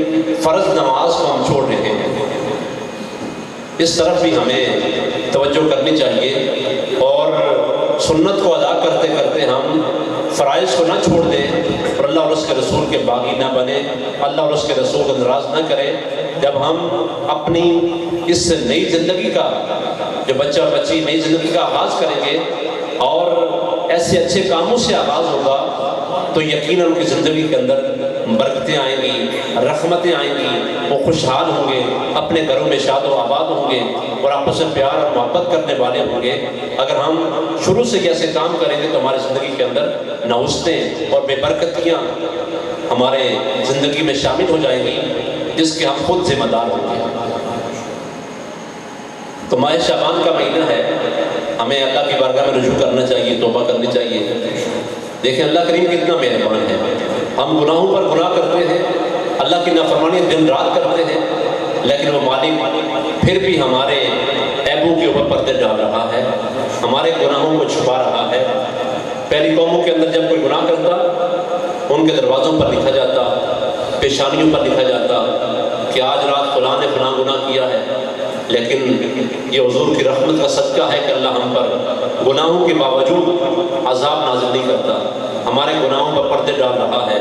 فرض نماز کو ہم چھوڑ رہے ہیں۔ اس طرف بھی ہمیں توجہ کرنی چاہیے، اور سنت کو ادا کرتے کرتے ہم فرائض کو نہ چھوڑ دیں، اور اللہ اور اس کے رسول کے باغی نہ بنے، اللہ اور اس کے رسول کو ناراض نہ کریں۔ جب ہم اپنی اس نئی زندگی کا، جو بچہ بچی نئی زندگی کا آغاز کریں گے اور ایسے اچھے کاموں سے آغاز ہوگا تو یقیناً ان کی زندگی کے اندر برکتیں آئیں گی، رحمتیں آئیں گی، وہ خوشحال ہوں گے، اپنے گھروں میں شاد و آباد ہوں گے، اور آپس میں پیار اور محبت کرنے والے ہوں گے۔ اگر ہم شروع سے ایسے کام کریں گے تو ہماری زندگی کے اندر نحوستیں اور بے برکتیاں ہمارے زندگی میں شامل ہو جائیں گی، جس کے ہم خود ذمہ دار ہوں گے۔ تو ماہ شعبان کا مہینہ ہے، ہمیں اللہ کی بارگاہ میں رجوع کرنا چاہیے، توبہ کرنی چاہیے۔ دیکھیں اللہ کریم کتنا مہربان ہے، ہم گناہوں پر گناہ کرتے ہیں، اللہ کی نافرمانی دن رات کرتے ہیں، لیکن وہ مالک پھر بھی ہمارے عیبوں کے اوپر پردے ڈال رہا ہے، ہمارے گناہوں کو چھپا رہا ہے۔ پہلی قوموں کے اندر جب کوئی گناہ کرتا، ان کے دروازوں پر لکھا جاتا، پیشانیوں پر لکھا جاتا کہ آج رات فلاں نے فلاں گناہ کیا ہے، لیکن یہ حضور کی رحمت کا صدقہ ہے کہ اللہ ہم پر گناہوں کے باوجود عذاب نازل نہیں کرتا، ہمارے گناہوں پر پردے ڈال رہا ہے۔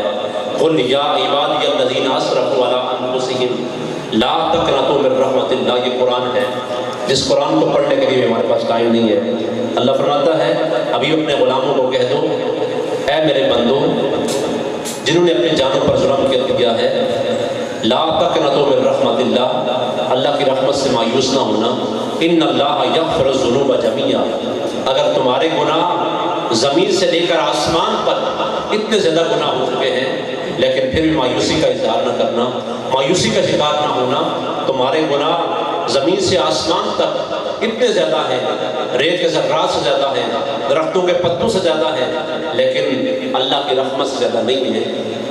قل یا عبادی الذین اسرفوا علی انفسہم لا تقنطوا من رحمت اللہ، یہ قرآن ہے، جس قرآن کو پڑھنے کے لیے ہمارے پاس ٹائم نہیں ہے۔ اللہ فرماتا ہے ابھی اپنے غلاموں کو کہہ دو اے میرے بندو جنہوں نے اپنی جانوں پر ظلم کیا ہے لا تقنطوا من رحمت اللہ کی رحمت سے مایوس نہ ہونا ان اللہ یغفر الذنوب جميعا اگر تمہارے گناہ زمین سے لے کر آسمان پر اتنے زیادہ گناہ ہو چکے ہیں لیکن پھر بھی مایوسی کا اظہار نہ کرنا مایوسی کا شکار نہ ہونا تمہارے گناہ زمین سے آسمان تک اتنے زیادہ ہیں ریت کے ذرات سے زیادہ ہیں درختوں کے پتوں سے زیادہ ہیں لیکن اللہ کی رحمت سے زیادہ نہیں ہے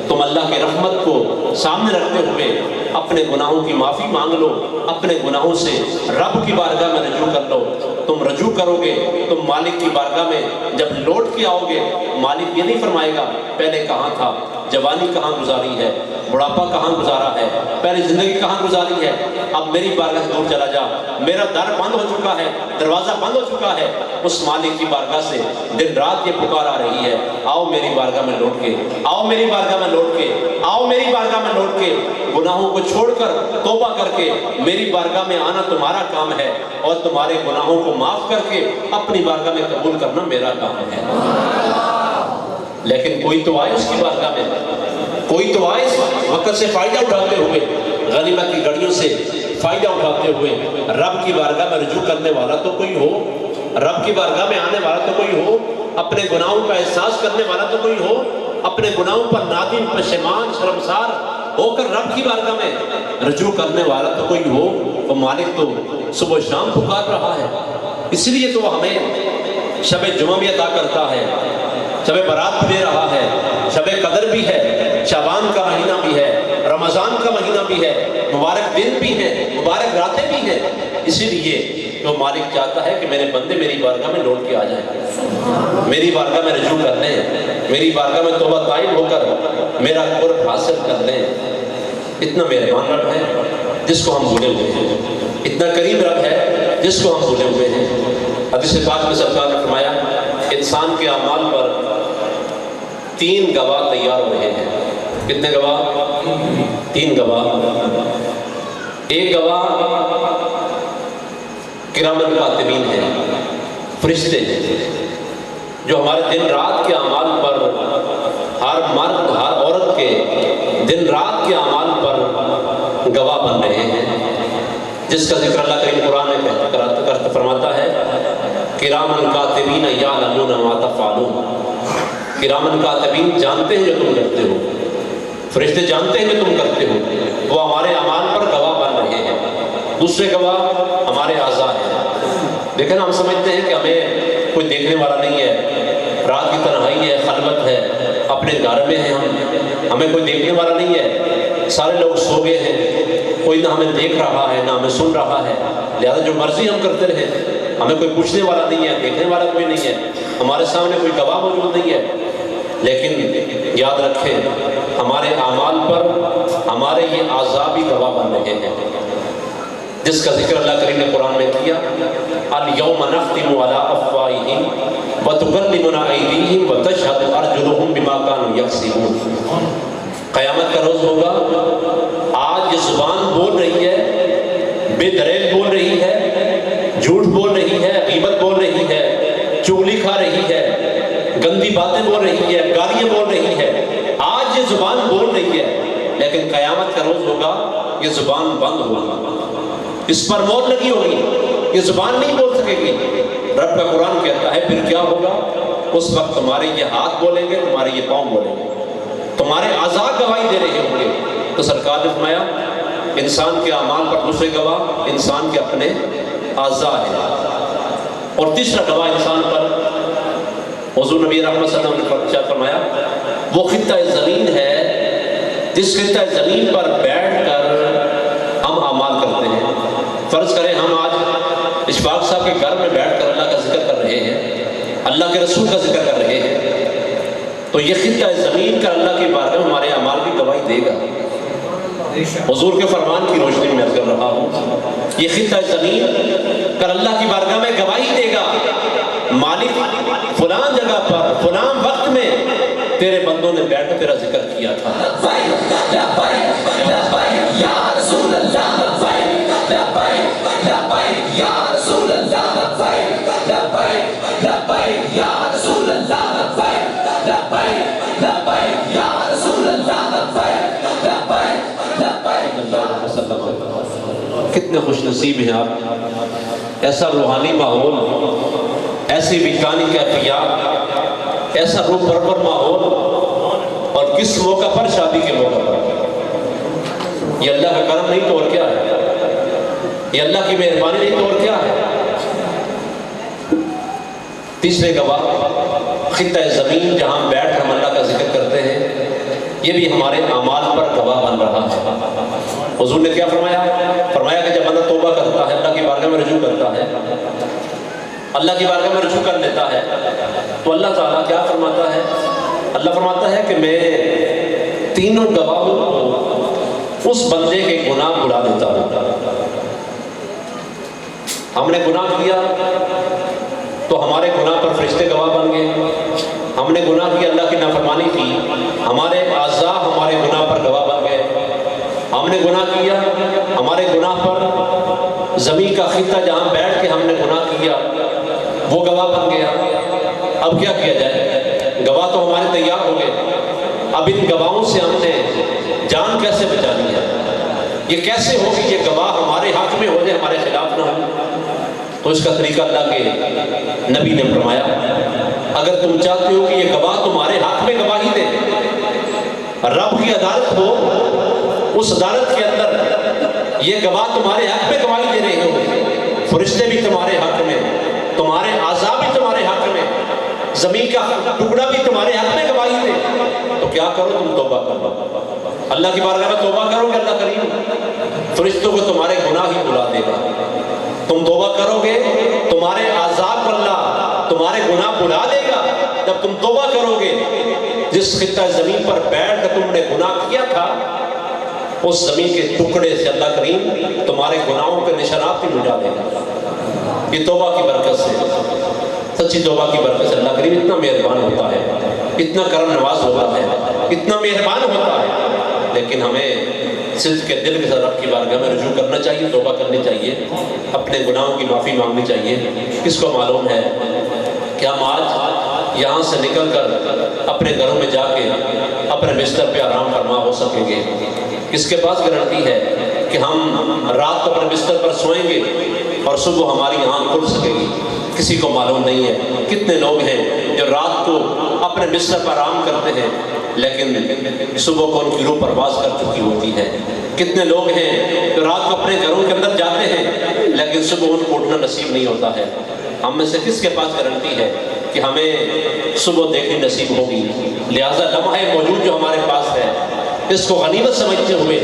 تم اللہ کی رحمت کو سامنے رکھتے ہوئے اپنے گناہوں کی معافی مانگ لو اپنے گناہوں سے رب کی بارگاہ میں رجوع کر لو تم رجوع کرو گے تم مالک کی بارگاہ میں جب لوٹ کے آؤ گے مالک یہ نہیں فرمائے گا پہلے کہاں تھا جوانی کہاں گزاری ہے بڑھاپا کہاں گزارا ہے پہلے زندگی کہاں گزاری ہے اب میری بارگاہ دور چلا جا میرا در بند ہو چکا ہے دروازہ بند ہو چکا ہے اس مالک کی بارگاہ سے دن رات یہ پکار آ رہی ہے آؤ میری بارگاہ میں لوٹ کے آؤ میری بارگاہ میں لوٹ کے آؤ میری بارگاہ میں لوٹ کے گناہوں کو چھوڑ کر توبہ کر کے میری بارگاہ میں آنا تمہارا کام ہے اور تمہارے گناہوں کو معاف کر کے اپنی بارگاہ میں قبول کرنا میرا کام ہے لیکن کوئی تو آئے اس کی بارگاہ میں کوئی تو آئے اس وقت سے فائدہ اٹھاتے ہوئے غنیمت کی گھڑیوں سے فائدہ اٹھاتے ہوئے رب کی بارگاہ میں رجوع کرنے والا تو کوئی ہو رب کی بارگاہ میں آنے والا تو کوئی ہو اپنے گناہوں کا احساس کرنے والا تو کوئی ہو اپنے گناہوں پر نادم پشیمان شرمسار ہو کر رب کی بارگاہ میں رجوع کرنے والا تو کوئی ہو وہ مالک تو صبح و شام پکار رہا ہے اس لیے تو ہمیں شب جمعہ بھی عطا کرتا ہے شب برات بھی دے رہا ہے شب قدر بھی ہے شعبان کا مہینہ بھی ہے رمضان کا مہینہ بھی ہے مبارک دن بھی ہے مبارک راتیں بھی ہیں اسی لیے وہ مالک چاہتا ہے کہ میرے بندے میری بارگاہ میں لوٹ کے آ جائیں میری بارگاہ میں رجوع کر لیں میری بارگاہ میں توبہ طائب ہو کر میرا قرب حاصل کر لیں اتنا مہربان رب ہے جس کو ہم بھولے ہوئے ہیں اتنا کریم رب ہے جس کو ہم بھولے ہوئے ہیں حدیث پاک میں سرکار نے فرمایا انسان کے اعمال پر 3 گواہ تیار ہو رہے ہیں کتنے گواہ 3 گواہ ایک گواہ کرامن کاتبین ہے فرشتے ہیں جو ہمارے دن رات کے اعمال پر ہر مرد ہر عورت کے دن رات کے اعمال پر گواہ بن رہے ہیں جس کا ذکر اللہ کریم قرآن میں فرماتا ہے کرامن کاتبین یعلمون ما تفعلون کرامن کاتبین جانتے ہیں جو تم کرتے ہو فرشتے جانتے ہیں جو تم کرتے ہو وہ ہمارے اعمال پر گواہ بن رہے ہیں دوسرے گواہ ہمارے اعضاء ہیں لیکن ہم سمجھتے ہیں کہ ہمیں کوئی دیکھنے والا نہیں ہے رات کی تنہائی ہے خلوت ہے اپنے گھر میں ہیں ہمیں کوئی دیکھنے والا نہیں ہے سارے لوگ سو گئے ہیں کوئی نہ ہمیں دیکھ رہا ہے نہ ہمیں سن رہا ہے لہذا جو مرضی ہم کرتے رہیں ہمیں کوئی پوچھنے والا نہیں ہے دیکھنے والا کوئی نہیں ہے ہمارے سامنے کوئی گواہ موجود نہیں ہے لیکن یاد رکھیں ہمارے اعمال پر ہمارے یہ اعضاء بھی گواہ بن رہے ہیں جس کا ذکر اللہ کریم نے قرآن میں کیا الیوم نختم علی افواہہم وتکلمنا ایدیہم وتشہد ارجلہم بما کانوا یکسبون قیامت کا روز ہوگا آج یہ زبان بول رہی ہے بے دریغ بول رہی ہے جھوٹ بول رہی ہے غیبت بول رہی ہے چغلی کھا رہی ہے گندی باتیں بول رہی ہے گالیاں بول رہی ہے آج یہ زبان بول رہی ہے لیکن قیامت کا روز ہوگا یہ زبان بند ہوگی اس پر مہر لگی ہوگی یہ زبان نہیں بول سکے گی رب کا قرآن کہتا ہے پھر کیا ہوگا اس وقت تمہارے یہ ہاتھ بولیں گے تمہارے یہ پاؤں بولیں گے تمہارے اعضاء گواہی دے رہے ہوں گے تو سرکار نے فرمایا انسان کے اعمال پر دوسرے گواہ انسان کے اپنے اعضاء ہیں اور تیسرا گواہ انسان پر حضور نبی رحمت صلی اللہ علیہ وسلم نے فرمایا وہ خطہ زمین ہے جس خطہ زمین پر بیٹھ کر ہم اعمال کرتے ہیں فرض کریں ہم آج اشفاق صاحب کے گھر میں بیٹھ کر اللہ کا ذکر کر رہے ہیں اللہ کے رسول کا ذکر کر رہے ہیں تو یہ خطہ زمین کا اللہ کی بارگاہ میں ہمارے اعمال کی گواہی دے گا حضور کے فرمان کی روشنی میں عرض کر رہا ہوں یہ خطہ زمین کر اللہ کی بارگاہ میں گواہی دے گا مالک فلان جگہ پر فلان وقت میں تیرے بندوں نے بیٹھ کر تیرا ذکر کیا تھا یا رسول اللہ کتنے خوش نصیب ہیں آپ. ایسا روحانی ماحول، ایسی وجدانی کیفیات، ایسا روح پرور ماحول، اور کس موقع پر؟ شادی کے موقع پر. یہ اللہ کا کرم نہیں تو اور کیا ہے؟ یہ اللہ کی مہربانی نہیں تو اور کیا ہے؟ تیسرے گواہ خطہ زمین جہاں بیٹھ ہم اللہ کا ذکر کرتے ہیں، یہ بھی ہمارے اعمال پر گواہ بن رہا ہے. حضور نے کیا فرمایا؟ فرمایا کہ جب بندہ توبہ کرتا ہے، اللہ کی بارگاہ میں رجوع کرتا ہے، اللہ کی بارگاہ میں رجوع کر لیتا ہے، تو اللہ تعالیٰ کیا فرماتا ہے؟ اللہ فرماتا ہے کہ میں تینوں گواہوں کو اس بندے کے گناہ بھلا دیتا ہوں. ہم نے گناہ کیا تو ہمارے گناہ پر فرشتے گواہ بن گئے. ہم نے گناہ کی، اللہ کی نافرمانی کی، ہمارے اعضاء ہمارے گناہ پر گواہ بن گئے. ہم نے گناہ کیا، ہمارے گناہ پر زمین کا خطہ جہاں بیٹھ کے ہم نے گناہ کیا وہ گواہ بن گیا. اب کیا کیا جائے؟ گواہ تو ہمارے تیار ہو گئے. اب ان گواہوں سے ہم نے جان کیسے بچانی ہے؟ یہ کیسے ہوگی یہ گواہ ہمارے حق میں ہو جائے، ہمارے خلاف نہ ہو؟ تو اس کا طریقہ اللہ کے نبی نے فرمایا، اگر تم چاہتے ہو کہ یہ گواہ تمہارے حق میں گواہی دے، رب کی عدالت ہو، اس عدالت کے اندر یہ گواہ تمہارے حق میں گواہی دے رہے ہو، فرشتے بھی تمہارے حق میں، تمہارے اعضاء بھی تمہارے حق میں، زمین کا ٹکڑا بھی تمہارے حق میں گواہی دے، تو کیا کرو؟ تم توبہ کرو. اللہ کی بارگاہ میں توبہ کرو گے، اللہ کریم فرشتوں کو تمہارے گناہ ہی بلا دے گا. تم توبہ کرو گے، تمہارے اعضاء پر اللہ تمہارے گناہ بلا دے گا. جب تم توبہ کرو گے، جس خطہ زمین پر بیٹھ کر تم نے گناہ کیا تھا، اس زمین کے ٹکڑے سے اللہ کریم تمہارے گناہوں کے نشانات بھی مٹا دے گا. یہ توبہ کی برکت سے، سچی توبہ کی برکت سے اللہ کریم اتنا مہربان ہوتا ہے، اتنا کرم نواز ہوتا ہے، اتنا مہربان ہوتا ہے. لیکن ہمیں صدق کے دل کے ساتھ رب کی بارگاہ میں رجوع کرنا چاہیے، توبہ کرنی چاہیے، اپنے گناہوں کی معافی مانگنی چاہیے. کس کو معلوم ہے کہ ہم آج یہاں سے نکل کر اپنے گھروں میں جا کے اپنے بستر پہ آرام فرما ہو سکیں گے؟ کس کے پاس گارنٹی ہے کہ ہم رات کو اپنے بستر پر سوئیں گے اور صبح ہماری آنکھ کھل سکے گی؟ کسی کو معلوم نہیں ہے. کتنے لوگ ہیں جو رات کو اپنے بستر پر آرام کرتے ہیں لیکن صبح کو ان کی روح پرواز کر چکی ہوتی ہے. کتنے لوگ ہیں جو رات کو اپنے گھروں کے اندر جاتے ہیں لیکن صبح ان کو اٹھنا نصیب نہیں ہوتا ہے. ہم میں سے کس کے پاس گارنٹی ہے کہ ہمیں صبح دیکھنی نصیب ہوگی؟ لہٰذا لمحہ موجود جو ہمارے پاس ہے، اس کو غنیمت سمجھتے ہوئے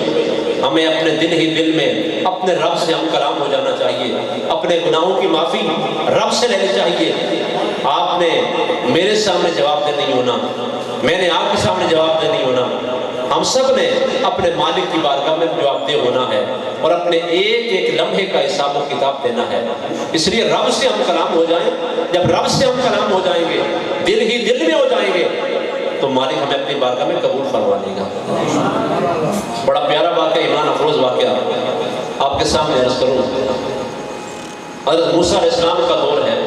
ہمیں اپنے دل ہی دل میں اپنے رب سے ہم کلام ہو جانا چاہیے، اپنے گناہوں کی معافی رب سے لینی چاہیے. آپ نے میرے سامنے جواب دہ نہیں ہونا، میں نے آپ کے سامنے جواب دہ نہیں ہونا. ہم سب نے اپنے مالک کی بارگاہ میں جواب دہ ہونا ہے اور اپنے ایک ایک لمحے کا حساب و کتاب دینا ہے. اس لیے رب سے ہم کلام ہو جائیں. جب رب سے ہم کلام ہو جائیں گے، دل ہی دل میں ہو جائیں گے، تو مالک ہمیں اپنی بارگاہ میں قبول فرما لے گا. بڑا پیارا واقعہ، عمران افروز واقعہ آپ کے سامنے عرض کروں. حضرت موسیٰ علیہ السلام کا دور ہے،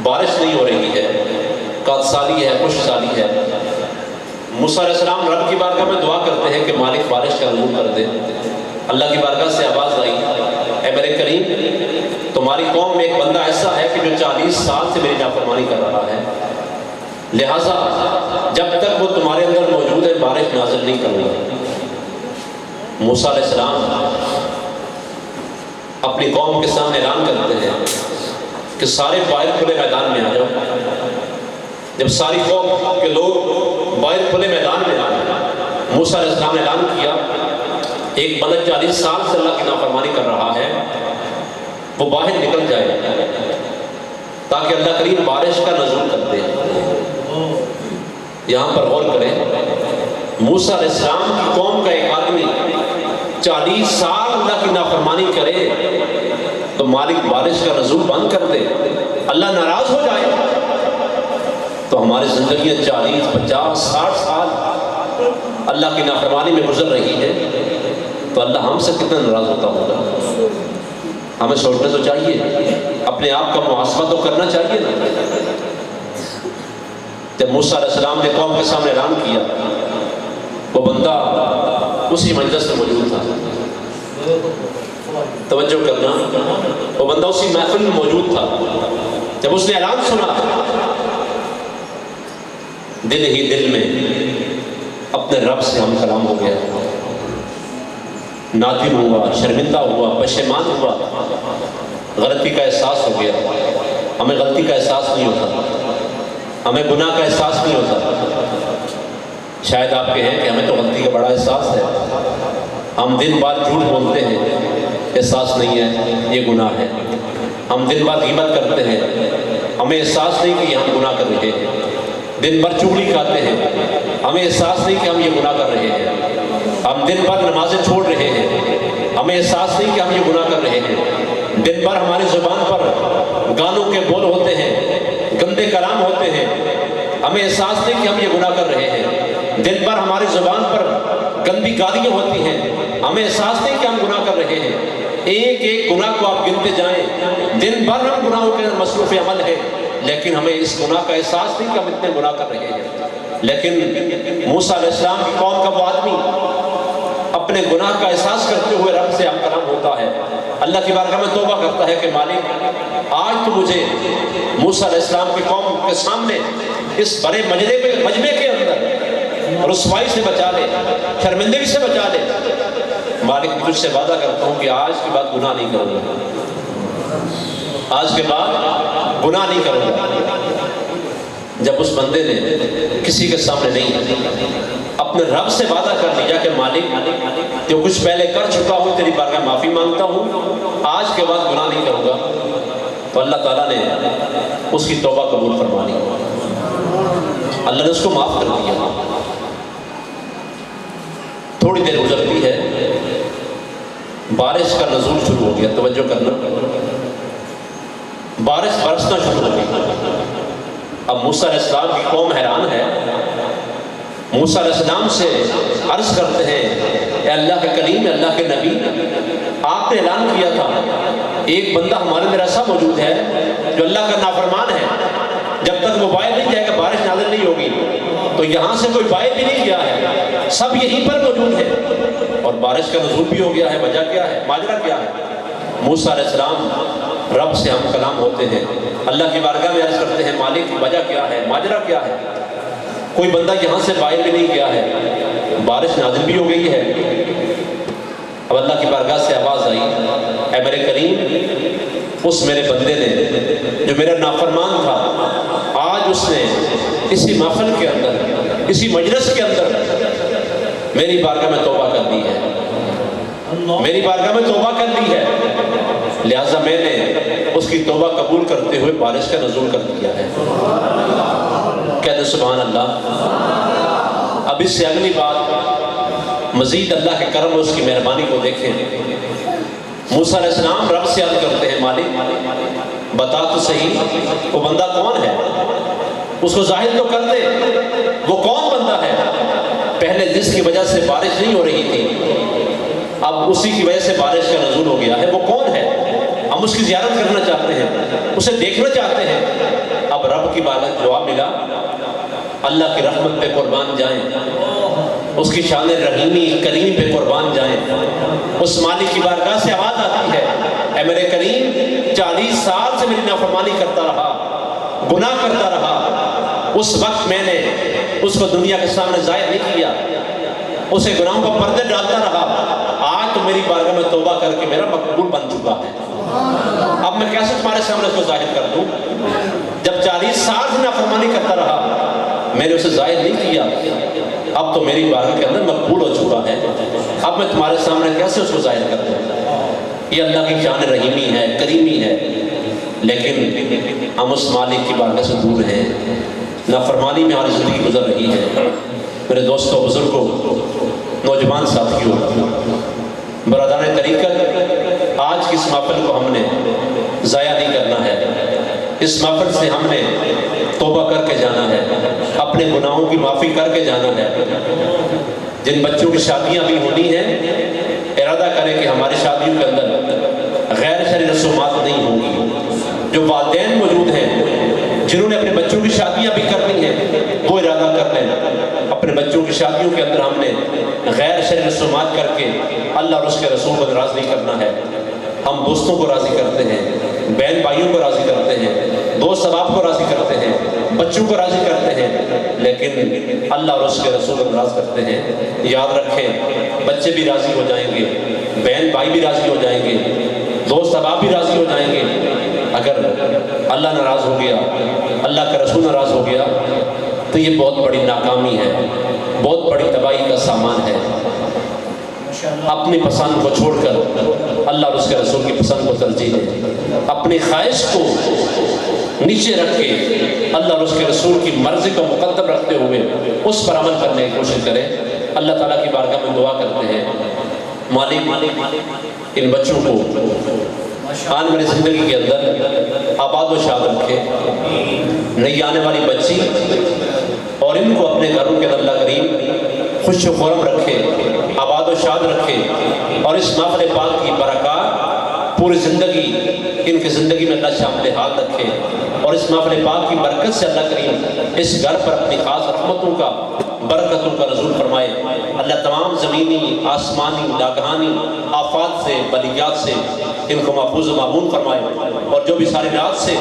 بارش نہیں ہو رہی ہے، قحط سالی ہے، خشک سالی ہے. موسیٰ علیہ السلام رب کی بارگاہ میں دعا کرتے ہیں کہ مالک بارش کا نزول کر دے. اللہ کی بارگاہ سے آواز آئی، اے میرے کریم، تمہاری قوم میں ایک بندہ ایسا ہے کہ جو 40 سال سے میری نافرمانی کر رہا ہے، لہٰذا جب تک وہ تمہارے اندر موجود ہے بارش نازل نہیں کروں گا. موسیٰ علیہ السلام اپنی قوم کے سامنے اعلان کرتے ہیں کہ سارے باہر کھلے میدان میں آ جاؤ. جب ساری قوم کے لوگ باہر کھلے میدان میں آئے، موسیٰ علیہ السلام نے اعلان کیا، ایک بندہ 40 سال سے اللہ کی نافرمانی کر رہا ہے، وہ باہر نکل جائے تاکہ اللہ کریم بارش کا نزول کر دے. یہاں پر غور کریں، موسیٰ علیہ السلام کی قوم کا ایک آدمی 40 سال اللہ کی نافرمانی کرے تو مالک بارش کا نزول بند کر دے، اللہ ناراض ہو جائے. تو ہماری زندگیاں 40 50 60 سال اللہ کی نافرمانی میں گزر رہی ہے، تو اللہ ہم سے کتنا ناراض ہوتا ہوگا. ہمیں سوچنا تو چاہیے، اپنے آپ کا محاسبہ تو کرنا چاہیے نا. جب موسیٰ علیہ السلام نے قوم کے سامنے اعلان کیا، وہ بندہ اسی مجلس میں موجود تھا. توجہ کرنا، وہ بندہ اسی محفل میں موجود تھا جب اس نے اعلان سنا، دل ہی دل میں اپنے رب سے ہم کلام ہو گیا، نادم ہوا، شرمندہ ہوا، پشیمان ہوا، غلطی کا احساس ہو گیا۔ ہمیں غلطی کا احساس نہیں ہوتا، ہمیں گناہ کا احساس نہیں ہوتا۔ شاید آپ کہیں کہ ہمیں تو غلطی کا بڑا احساس ہے، ہم دن بعد جھوٹ بولتے ہیں، احساس نہیں ہے یہ گناہ ہے۔ ہم دن بعد غیبت کرتے ہیں، ہمیں احساس نہیں کہ ہم گناہ کر رہے ہیں۔ دن بھر چغلی کھاتے ہیں، ہمیں احساس نہیں کہ ہم یہ گناہ کر رہے ہیں۔ ہم دن بھر نمازیں چھوڑ رہے ہیں، ہمیں احساس نہیں کہ ہم یہ گناہ کر رہے ہیں۔ دن بھر ہماری زبان پر گانوں کے بول ہوتے ہیں، گندے کلام ہوتے ہیں، ہمیں احساس نہیں کہ ہم یہ گناہ کر رہے ہیں۔ دن بھر ہماری زبان پر گندی گالیاں ہوتی ہیں، ہمیں احساس نہیں کہ ہم گناہ کر رہے ہیں۔ ایک ایک گناہ کو آپ گنتے جائیں، دن بھر ہم گناہوں کے مصروف عمل ہیں، لیکن ہمیں اس گناہ کا احساس نہیں کہ ہم اتنے گناہ کر رہے ہیں۔ لیکن موسیٰ علیہ السلام کی قوم کا وہ آدمی اپنے گناہ کا احساس کرتے ہوئے رب سے ہم کلام ہوتا ہے، اللہ کی بارگاہ میں توبہ کرتا ہے کہ مالک آج تو مجھے موسیٰ علیہ السلام کی قوم کے سامنے اس بڑے مجمع کے اندر رسوائی سے بچا لے، شرمندگی سے بچا لے۔ مالک میں تجھ سے وعدہ کرتا ہوں کہ آج کے بعد گناہ نہیں کروں گا، آج کے بعد گناہ نہیں کروں گا۔ جب اس بندے نے کسی کے سامنے نہیں اپنے رب سے وعدہ کر لیا کہ مالک جو کچھ پہلے کر چکا ہوں تیری بارگاہ معافی مانگتا ہوں، آج کے بعد گناہ نہیں کروں گا، تو اللہ تعالیٰ نے اس کی توبہ قبول فرما لی، اللہ نے اس کو معاف کر دیا۔ تھوڑی دیر گزرتی ہے، بارش کا نزول شروع ہو گیا، توجہ کرنا، بارش برسنا شروع ہو گئی۔ اب موسیٰ علیہ السلام کی قوم حیران ہے، موسیٰ علیہ السلام سے عرض کرتے ہیں اے اللہ کے کلیم، اللہ کے نبی، آپ نے اعلان کیا تھا ایک بندہ ہمارے اندر ایسا موجود ہے جو اللہ کا نافرمان ہے، جب تک وہ باہر نہیں جائے گا بارش نازل نہیں ہوگی۔ تو یہاں سے کوئی باہر بھی نہیں گیا ہے، سب یہیں پر موجود ہے، اور بارش کا نزول بھی ہو گیا ہے۔ وجہ کیا ہے؟ ماجرا کیا ہے؟ موسیٰ علیہ السلام رب سے ہم کلام ہوتے ہیں، اللہ کی بارگاہ میں عرض کرتے ہیں مالک وجہ کیا ہے، ماجرا کیا ہے؟ کوئی بندہ یہاں سے باہر بھی نہیں گیا ہے، بارش نازل بھی ہو گئی ہے۔ اب اللہ کی بارگاہ سے آواز آئی، اے میرے کریم، اس میرے بندے نے جو میرا نافرمان تھا، آج اس نے اسی محفل کے اندر، اسی مجلس کے اندر میری بارگاہ میں توبہ کر دی ہے، میری بارگاہ میں توبہ کر دی ہے، لہٰذا میں نے اس کی توبہ قبول کرتے ہوئے بارش کا نزول کر دیا ہے۔ کہتے سبحان اللہ۔ اب اس سے اگلی بات، مزید اللہ کے کرم اور اس کی مہربانی کو دیکھیں۔ موسیٰ علیہ السلام رب سے عرض کرتے ہیں مالک بتا تو صحیح وہ بندہ کون ہے، اس کو ظاہر تو کر دے، وہ کون بندہ ہے پہلے جس کی وجہ سے بارش نہیں ہو رہی تھی، اب اسی کی وجہ سے بارش کا نزول ہو گیا ہے، وہ کون ہے؟ ہم اس کی زیارت کرنا چاہتے ہیں، اسے دیکھنا چاہتے ہیں۔ اب رب کی بات جواب ملا، اللہ کی رحمت پہ قربان جائیں، اس کی شان رحیمی کریمی پہ قربان جائیں۔ اس مالک کی بارگاہ سے آواز آتی ہے، اے میرے کریم، 40 سال سے میری نافرمانی کرتا رہا، گناہ کرتا رہا، اس وقت میں نے اس کو دنیا کے سامنے ظاہر نہیں کیا، اسے گناہوں پر پردے ڈالتا رہا، آج تو میری بارگاہ میں توبہ کر کے میرا مقبول بن چکا ہے، اب میں کیسے تمہارے سامنے اس کو ظاہر کر دوں؟ جب 40 سال سے نافرمانی کرتا رہا، میں نے اسے ظاہر نہیں کیا، اب تو میری بارگاہ کے اندر مقبول ہو چکا ہے، اب میں تمہارے سامنے کیسے اس کو ظاہر کر دوں؟ یہ اللہ کی شان رحیمی ہے، کریمی ہے، لیکن ہم اس مالک کی بارگاہ سے دور ہیں، نافرمانی میں ہماری زندگی گزر رہی ہے۔ میرے دوستوں، بزرگوں، نوجوان ساتھیوں، برادران طریقت، آج کی اس محفل کو ہم نے ضائع نہیں کرنا ہے، اس محفل سے ہم نے توبہ کر کے جانا ہے، اپنے گناہوں کی معافی کر کے جانا ہے۔ جن بچوں کی شادیاں بھی ہونی ہیں، ارادہ کریں کہ ہماری شادیوں کے اندر غیر شرعی رسومات نہیں ہوں گی۔ جو والدین موجود ہیں جنہوں نے اپنے بچوں کی شادیاں بھی کرنی ہیں، وہ ارادہ کر لیں اپنے بچوں کی شادیوں کے اندر ہم نے غیر شرعی رسومات کر کے اللہ اور اس کے رسول کو ناراض نہیں کرنا ہے۔ ہم دوستوں کو راضی کرتے ہیں، بہن بھائیوں کو راضی کرتے ہیں، دوست احباب کو راضی کرتے ہیں، بچوں کو راضی کرتے ہیں، لیکن اللہ اور اس کے رسول کو ناراض کرتے ہیں۔ یاد رکھیں، بچے بھی راضی ہو جائیں گے، بہن بھائی بھی راضی ہو جائیں گے، دوست احباب بھی راضی ہو جائیں گے، اگر اللہ ناراض ہو گیا، اللہ کا رسول ناراض ہو گیا تو یہ بہت بڑی ناکامی ہے، بہت بڑی تباہی کا سامان ہے۔ اپنی پسند کو چھوڑ کر اللہ اور اس کے رسول کی پسند کو ترجیح دیں، اپنی خواہش کو نیچے رکھ کے اللہ اور اس کے رسول کی مرضی کو مقدم رکھتے ہوئے اس پر عمل کرنے کی کوشش کریں۔ اللہ تعالیٰ کی بارگاہ میں دعا کرتے ہیں، مالک ان بچوں کو آنے والی زندگی کے اندر آباد و شاد رکھے، نئی آنے والی بچی اور ان کو اپنے گھروں کے اندر اللہ کریم خوش و خرم رکھے، آباد و شاد رکھے، اور اس محفل پاک کی برکات پوری زندگی ان کی زندگی میں اللہ شامل حال رکھے، اور اس محفل پاک کی برکت سے اللہ کریم اس گھر پر اپنی خاص رحمتوں کا، برکتوں کا نزول فرمائے۔ اللہ تمام زمینی، آسمانی، ناگہانی آفات سے، بلیات سے ان کو محفوظ و معمون فرمائے، اور جو بھی سارے رات سے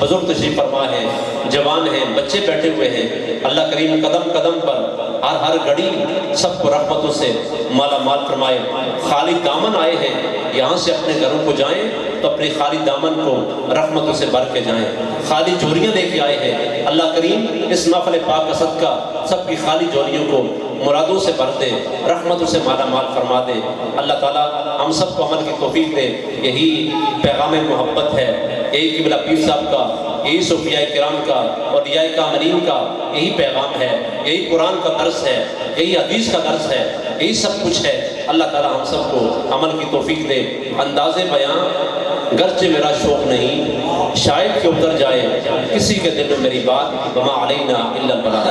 بزرگ تشریف فرما ہے، جوان ہیں، بچے بیٹھے ہوئے ہیں، اللہ کریم قدم قدم پر ہر گھڑی سب کو رحمتوں سے مالا مال فرمائے۔ خالی دامن آئے ہیں، یہاں سے اپنے گھروں کو جائیں تو اپنے خالی دامن کو رحمتوں سے بھر کے جائیں۔ خالی جوریاں لے کے آئے ہیں، اللہ کریم اس محفل پاک کا صدقہ سب کی خالی جوریوں کو مرادوں سے بھر دے، رحمتوں سے مالا مال فرما دے۔ اللہ تعالیٰ ہم سب کو عمل کی توفیق دے۔ یہی پیغام محبت ہے، یہی قبلہ پیر صاحب کا، یہی صوفیاء کرام کا اور اولیاء کاملین کا یہی پیغام ہے، یہی قرآن کا درس ہے، یہی حدیث کا درس ہے، یہی سب کچھ ہے۔ اللہ تعالیٰ ہم سب کو عمل کی توفیق دے۔ انداز بیان گرچہ میرا شوق نہیں، شاید کہ اتر جائے کسی کے دل میں میری بات، وما علینا الا البلاغ۔